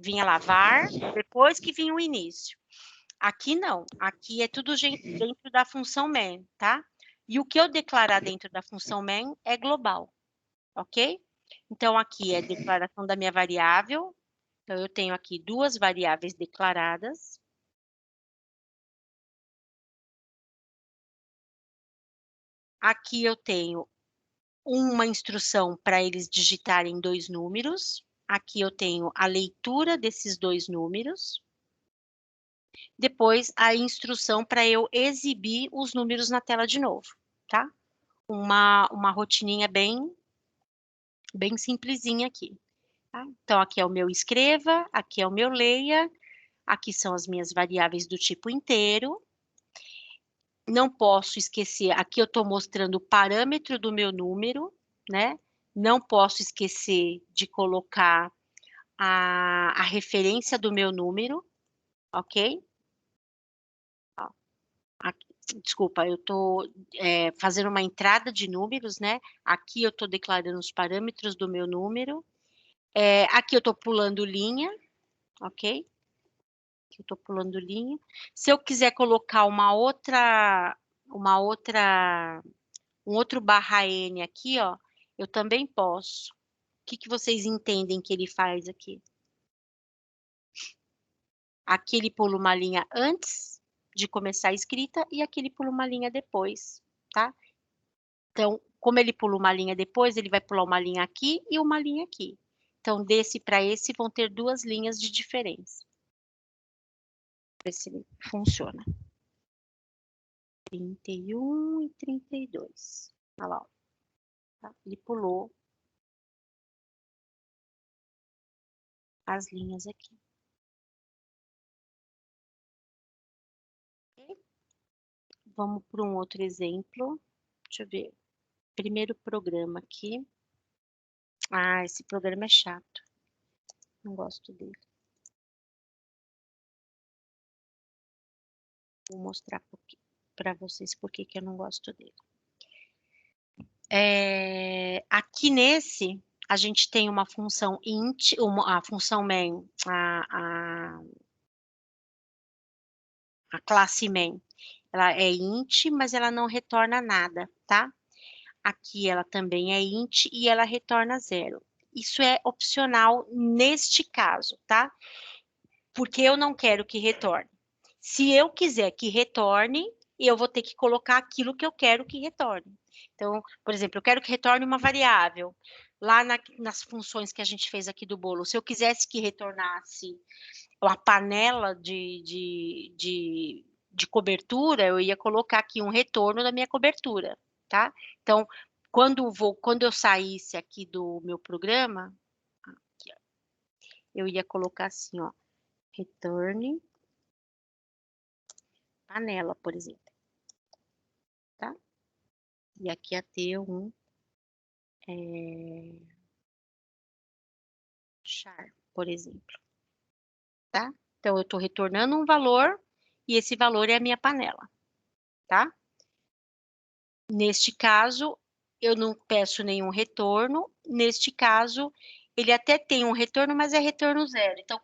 Speaker 1: Vinha lá var, depois que vinha o início. Aqui não, aqui é tudo dentro da função main, tá? E o que eu declarar dentro da função main é global, ok? Então, aqui é a declaração da minha variável. Então, eu tenho aqui duas variáveis declaradas. Aqui eu tenho uma instrução para eles digitarem dois números. Aqui eu tenho a leitura desses dois números. Depois, a instrução para eu exibir os números na tela de novo, tá? Uma rotininha bem simplesinha aqui. Tá? Então, aqui é o meu escreva, aqui é o meu leia, aqui são as minhas variáveis do tipo inteiro. Não posso esquecer, aqui eu estou mostrando o parâmetro do meu número, né? Não posso esquecer de colocar a referência do meu número, ok? Ó, desculpa, eu estou fazendo uma entrada de números, né? Aqui eu estou declarando os parâmetros do meu número. Aqui eu estou pulando linha, ok? Aqui eu estou pulando linha. Se eu quiser colocar um outro barra N aqui, ó, eu também posso. O que vocês entendem que ele faz aqui? Aqui ele pula uma linha antes de começar a escrita e aqui ele pula uma linha depois, tá? Então, como ele pula uma linha depois, ele vai pular uma linha aqui e uma linha aqui. Então, desse para esse vão ter duas linhas de diferença. Ver se ele funciona. 31 e 32. Olha lá. Tá? Ele pulou as linhas aqui. Vamos para um outro exemplo. Deixa eu ver. Primeiro programa aqui. Ah, esse programa é chato. Não gosto dele. Vou mostrar para vocês por que eu não gosto dele. Aqui nesse, a gente tem uma função int, a função main, a classe main. Ela é int, mas ela não retorna nada, tá? Aqui ela também é int e ela retorna 0. Isso é opcional neste caso, tá? Porque eu não quero que retorne. Se eu quiser que retorne, eu vou ter que colocar aquilo que eu quero que retorne. Então, por exemplo, eu quero que retorne uma variável. Lá nas funções que a gente fez aqui do bolo, se eu quisesse que retornasse uma panela de cobertura, eu ia colocar aqui um retorno da minha cobertura, tá? Então, quando eu saísse aqui do meu programa, aqui, ó, eu ia colocar assim, ó, return panela, por exemplo, tá? E aqui ia ter um char, por exemplo, tá? Então, eu estou retornando um valor e esse valor é a minha panela, tá? Neste caso, eu não peço nenhum retorno. Neste caso, ele até tem um retorno, mas é retorno 0. Então,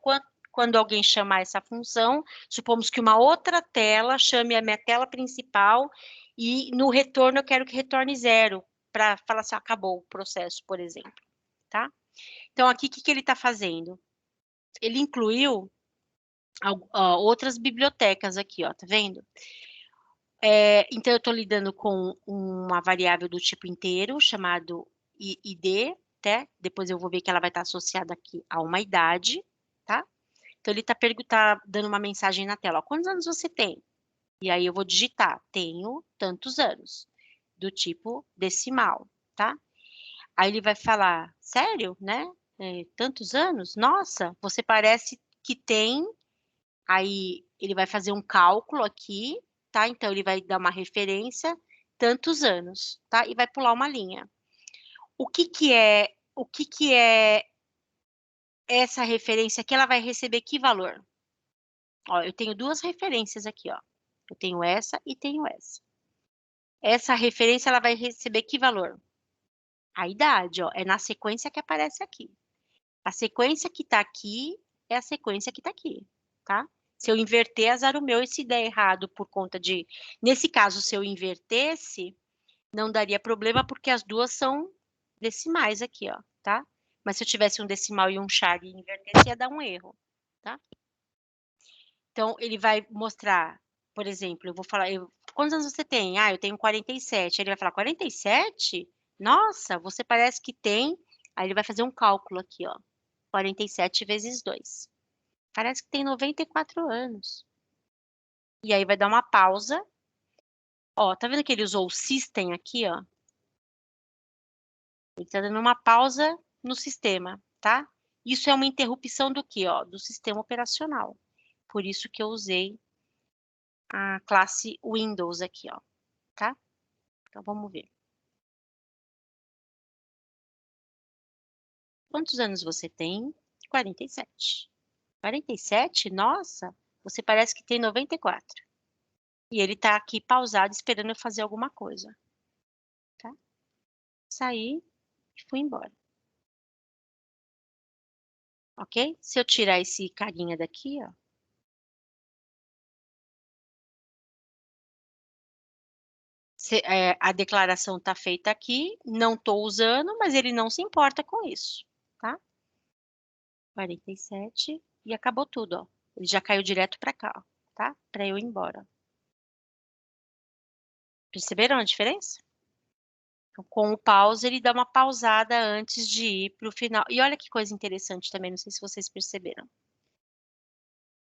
Speaker 1: quando alguém chamar essa função, supomos que uma outra tela chame a minha tela principal e no retorno eu quero que retorne 0, para falar assim, acabou o processo, por exemplo, tá? Então, aqui, o que ele está fazendo? Ele incluiu outras bibliotecas aqui, ó, tá vendo? Então, eu estou lidando com uma variável do tipo inteiro, chamado id, tá? Depois eu vou ver que ela vai estar associada aqui a uma idade, tá? Então, ele tá dando uma mensagem na tela, ó, quantos anos você tem? E aí eu vou digitar, tenho tantos anos, do tipo decimal, tá? Aí ele vai falar, sério, né? Tantos anos? Nossa, você parece que tem. Aí ele vai fazer um cálculo aqui, tá? Então ele vai dar uma referência, tantos anos, tá? E vai pular uma linha. O que é essa referência aqui? Ela vai receber que valor? Ó, eu tenho duas referências aqui, ó. Eu tenho essa e tenho essa. Essa referência ela vai receber que valor? A idade, ó, é na sequência que aparece aqui. A sequência que tá aqui é a sequência que tá aqui, tá? Se eu inverter, azar o meu, e se der errado por conta de... Nesse caso, se eu invertesse, não daria problema, porque as duas são decimais aqui, ó, tá? Mas se eu tivesse um decimal e um char e invertesse, ia dar um erro, tá? Então, ele vai mostrar, por exemplo, eu vou falar, quantos anos você tem? Ah, eu tenho 47. Aí ele vai falar, 47? Nossa, você parece que tem... Aí ele vai fazer um cálculo aqui, ó. 47 vezes 2. Parece que tem 94 anos. E aí vai dar uma pausa. Ó, tá vendo que ele usou o system aqui, ó? Ele tá dando uma pausa no sistema, tá? Isso é uma interrupção do quê, ó? Do sistema operacional. Por isso que eu usei a classe Windows aqui, ó, tá? Então vamos ver. Quantos anos você tem? 47. 47? Nossa, você parece que tem 94. E ele tá aqui pausado esperando eu fazer alguma coisa, tá? Saí e fui embora. Ok? Se eu tirar esse carinha daqui, ó. A declaração tá feita aqui, não tô usando, mas ele não se importa com isso, tá? 47 e acabou tudo, ó. Ele já caiu direto para cá, ó, tá? Para eu ir embora. Perceberam a diferença? Então, com o pause, ele dá uma pausada antes de ir para o final. E olha que coisa interessante também, não sei se vocês perceberam.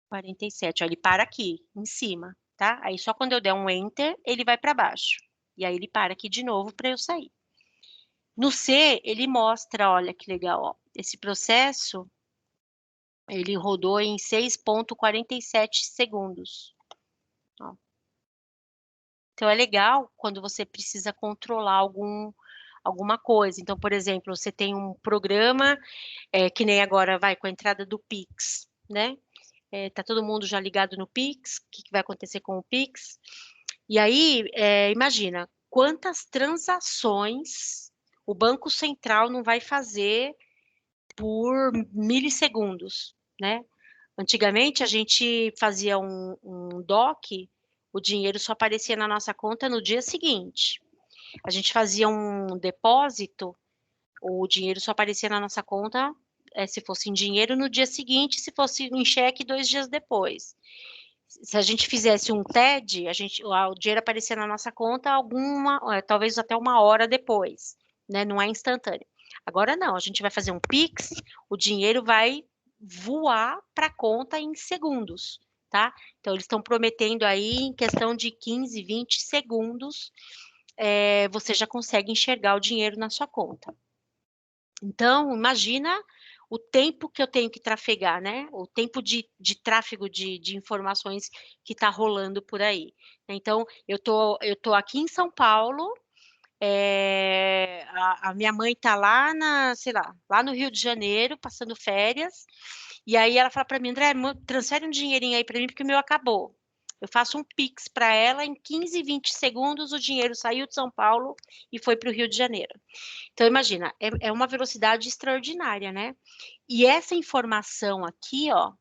Speaker 1: 47, ó, ele para aqui, em cima, tá? Aí só quando eu der um enter, ele vai para baixo. E aí ele para aqui de novo para eu sair. No C, ele mostra, olha que legal, ó. Esse processo, ele rodou em 6,47 segundos. Ó. Então, é legal quando você precisa controlar alguma coisa. Então, por exemplo, você tem um programa, que nem agora vai com a entrada do Pix, né? Tá todo mundo já ligado no Pix, o que vai acontecer com o Pix? E aí, imagina, quantas transações o Banco Central não vai fazer por milissegundos, né? Antigamente, a gente fazia um DOC, o dinheiro só aparecia na nossa conta no dia seguinte. A gente fazia um depósito, o dinheiro só aparecia na nossa conta, se fosse em dinheiro, no dia seguinte, se fosse em cheque, 2 dias depois. Se a gente fizesse um TED, o dinheiro aparecia na nossa conta talvez até 1 hora depois, né? Não é instantâneo. Agora não, a gente vai fazer um Pix, o dinheiro vai voar para a conta em segundos, tá? Então, eles estão prometendo aí, em questão de 15, 20 segundos, você já consegue enxergar o dinheiro na sua conta. Então, imagina o tempo que eu tenho que trafegar, né? O tempo de tráfego de informações que está rolando por aí. Então, eu tô aqui em São Paulo, a minha mãe está lá sei lá, lá no Rio de Janeiro, passando férias, e aí ela fala para mim, André, transfere um dinheirinho aí para mim, porque o meu acabou. Eu faço um Pix para ela, em 15, 20 segundos o dinheiro saiu de São Paulo e foi para o Rio de Janeiro. Então, imagina, é uma velocidade extraordinária, né? E essa informação aqui, ó,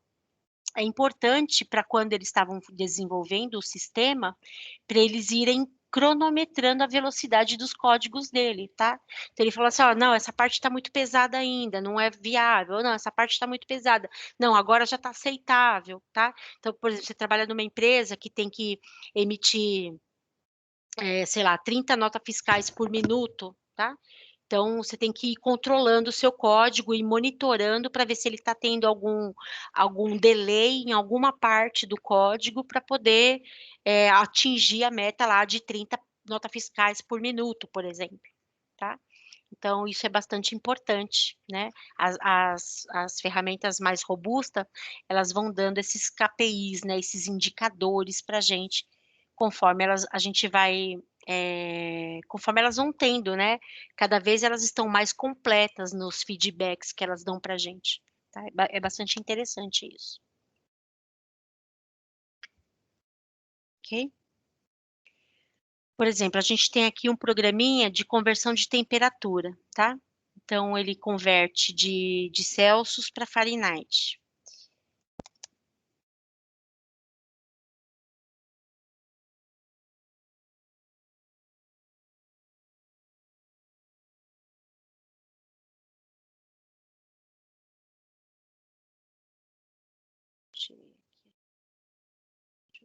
Speaker 1: é importante para quando eles estavam desenvolvendo o sistema, para eles irem cronometrando a velocidade dos códigos dele, tá? Então ele falou assim, ó, não, essa parte está muito pesada ainda, não é viável, não, essa parte está muito pesada, não, agora já está aceitável, tá? Então, por exemplo, você trabalha numa empresa que tem que emitir, sei lá, 30 notas fiscais por minuto, tá? Então, você tem que ir controlando o seu código e monitorando para ver se ele está tendo algum delay em alguma parte do código para poder atingir a meta lá de 30 notas fiscais por minuto, por exemplo, tá? Então, isso é bastante importante, né? As ferramentas mais robustas, elas vão dando esses KPIs, né? Esses indicadores para a gente, conforme a gente vai, conforme elas vão tendo, né? Cada vez elas estão mais completas nos feedbacks que elas dão para a gente, tá? É bastante interessante isso. Ok? Por exemplo, a gente tem aqui um programinha de conversão de temperatura, tá? Então, ele converte de Celsius para Fahrenheit. Deixa eu ver aqui. Deixa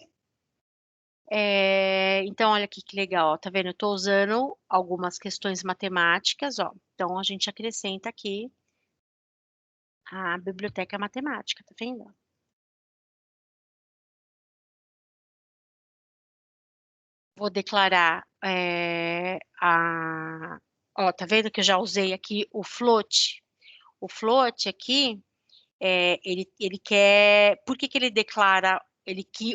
Speaker 1: eu ver. Então, olha aqui que legal, ó, tá vendo? Eu estou usando algumas questões matemáticas, ó. Então, a gente acrescenta aqui a biblioteca matemática, tá vendo? Vou declarar ó, tá vendo que eu já usei aqui o float? O float aqui, ele quer... Por que que ele declara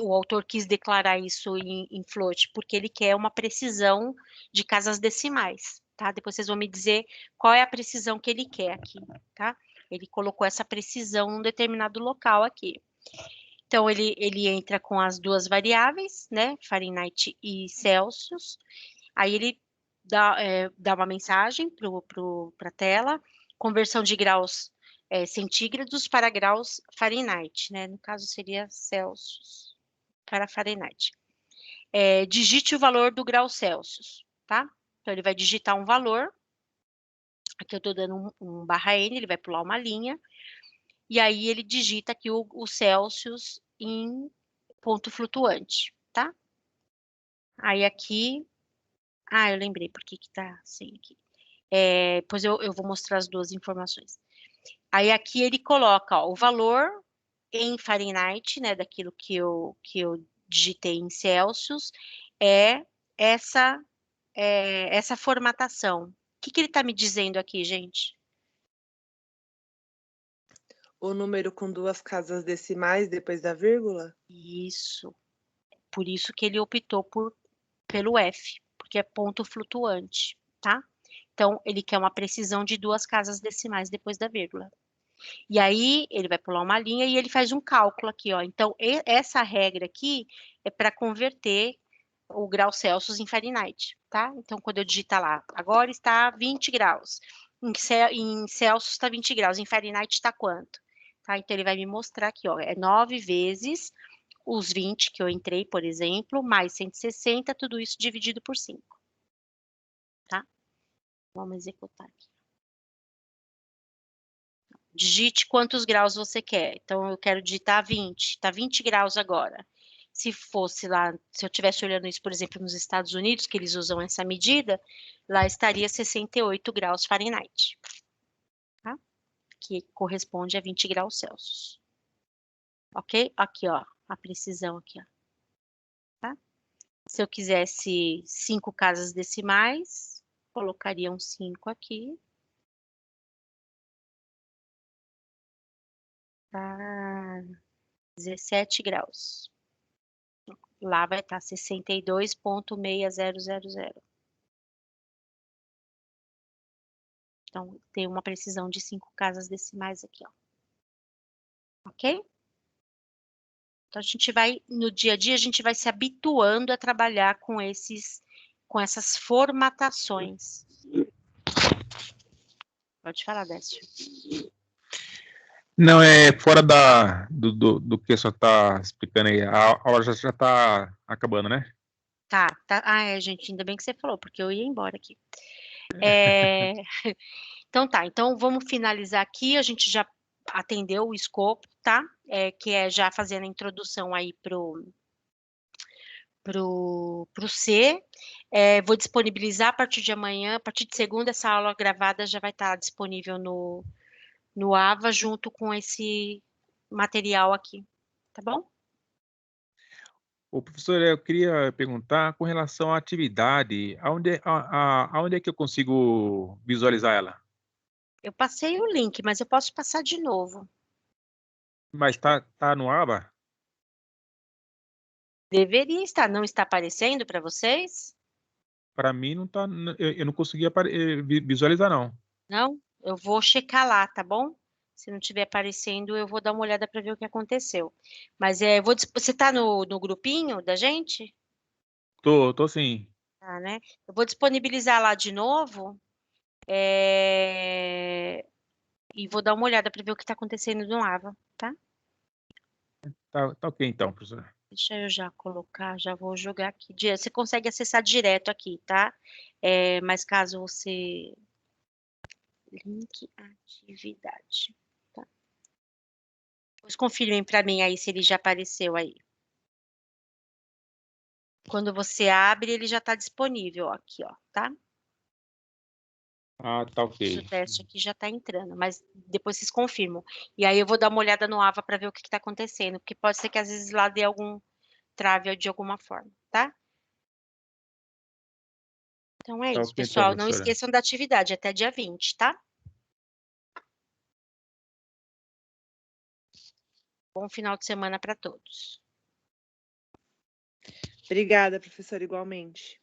Speaker 1: O autor quis declarar isso em float, porque ele quer uma precisão de casas decimais, tá? Depois vocês vão me dizer qual é a precisão que ele quer aqui, tá? Ele colocou essa precisão num determinado local aqui. Então, ele entra com as duas variáveis, né? Fahrenheit e Celsius. Aí ele dá uma mensagem para a tela, conversão de graus centígrados para graus Fahrenheit, né? No caso, seria Celsius para Fahrenheit. Digite o valor do grau Celsius, tá? Então, ele vai digitar um valor. Aqui eu estou dando um barra N, ele vai pular uma linha. E aí ele digita aqui o Celsius em ponto flutuante, tá? Aí aqui... eu lembrei por que tá assim aqui. Depois eu vou mostrar as duas informações. Aí aqui ele coloca o valor em Fahrenheit, né, daquilo que eu digitei em Celsius, essa formatação. O que ele está me dizendo aqui, gente?
Speaker 3: O número com 2 casas decimais depois da vírgula?
Speaker 1: Isso. Por isso que ele optou pelo F, porque é ponto flutuante, tá? Então, ele quer uma precisão de 2 casas decimais depois da vírgula. E aí, ele vai pular uma linha e ele faz um cálculo aqui, ó. Então, essa regra aqui é para converter o grau Celsius em Fahrenheit, tá? Então, quando eu digitar lá, agora está 20 graus. Em Celsius está 20 graus. Em Fahrenheit está quanto? Tá? Então, ele vai me mostrar aqui, ó. 9 vezes os 20 que eu entrei, por exemplo, mais 160, tudo isso dividido por 5. Tá? Vamos executar aqui. Digite quantos graus você quer. Então, eu quero digitar 20. Está 20 graus agora. Se fosse lá, se eu estivesse olhando isso, por exemplo, nos Estados Unidos, que eles usam essa medida, lá estaria 68 graus Fahrenheit. Tá? Que corresponde a 20 graus Celsius. Ok? Aqui, ó. A precisão aqui, ó. Tá? Se eu quisesse 5 casas decimais, colocaria um 5 aqui. Tá? 17 graus. Lá vai estar 62,6000. Então, tem uma precisão de 5 casas decimais aqui, ó. Ok? Então, a gente vai, no dia a dia, a gente vai se habituando a trabalhar com essas formatações. Pode falar, Décio.
Speaker 4: Não, fora do que só está explicando aí. A aula já está acabando, né?
Speaker 1: Tá. Gente, ainda bem que você falou, porque eu ia embora aqui. Então tá, então vamos finalizar aqui, a gente já atendeu o escopo, tá? Que é já fazendo a introdução aí pro C. Vou disponibilizar a partir de amanhã, a partir de segunda, essa aula gravada já vai estar disponível no AVA, junto com esse material aqui, tá bom?
Speaker 4: Ô, professor, eu queria perguntar com relação à atividade, aonde é que eu consigo visualizar ela?
Speaker 1: Eu passei o link, mas eu posso passar de novo.
Speaker 4: Mas tá no aba?
Speaker 1: Deveria estar, não está aparecendo para vocês?
Speaker 4: Para mim não tá, eu não consegui visualizar não.
Speaker 1: Não? Eu vou checar lá, tá bom? Se não estiver aparecendo, eu vou dar uma olhada para ver o que aconteceu. Mas você está no grupinho da gente?
Speaker 4: Tô sim.
Speaker 1: Tá, né? Eu vou disponibilizar lá de novo, e vou dar uma olhada para ver o que está acontecendo no AVA, tá?
Speaker 4: Tá ok então, professor.
Speaker 1: Deixa eu já colocar, já vou jogar aqui. Você consegue acessar direto aqui, tá? Mas caso você... Link atividade. Tá? Depois confirmem para mim aí se ele já apareceu aí. Quando você abre, ele já está disponível ó, aqui, ó, tá?
Speaker 4: Tá ok.
Speaker 1: O teste aqui já está entrando, mas depois vocês confirmam. E aí eu vou dar uma olhada no AVA para ver o que está acontecendo, porque pode ser que às vezes lá dê algum trave de alguma forma, tá? Então é
Speaker 4: Tá
Speaker 1: isso,
Speaker 4: ok então,
Speaker 1: pessoal. Não
Speaker 4: professora.
Speaker 1: esqueçam da atividade, até dia 20, tá? Bom final de semana para todos.
Speaker 3: Obrigada, professora, igualmente.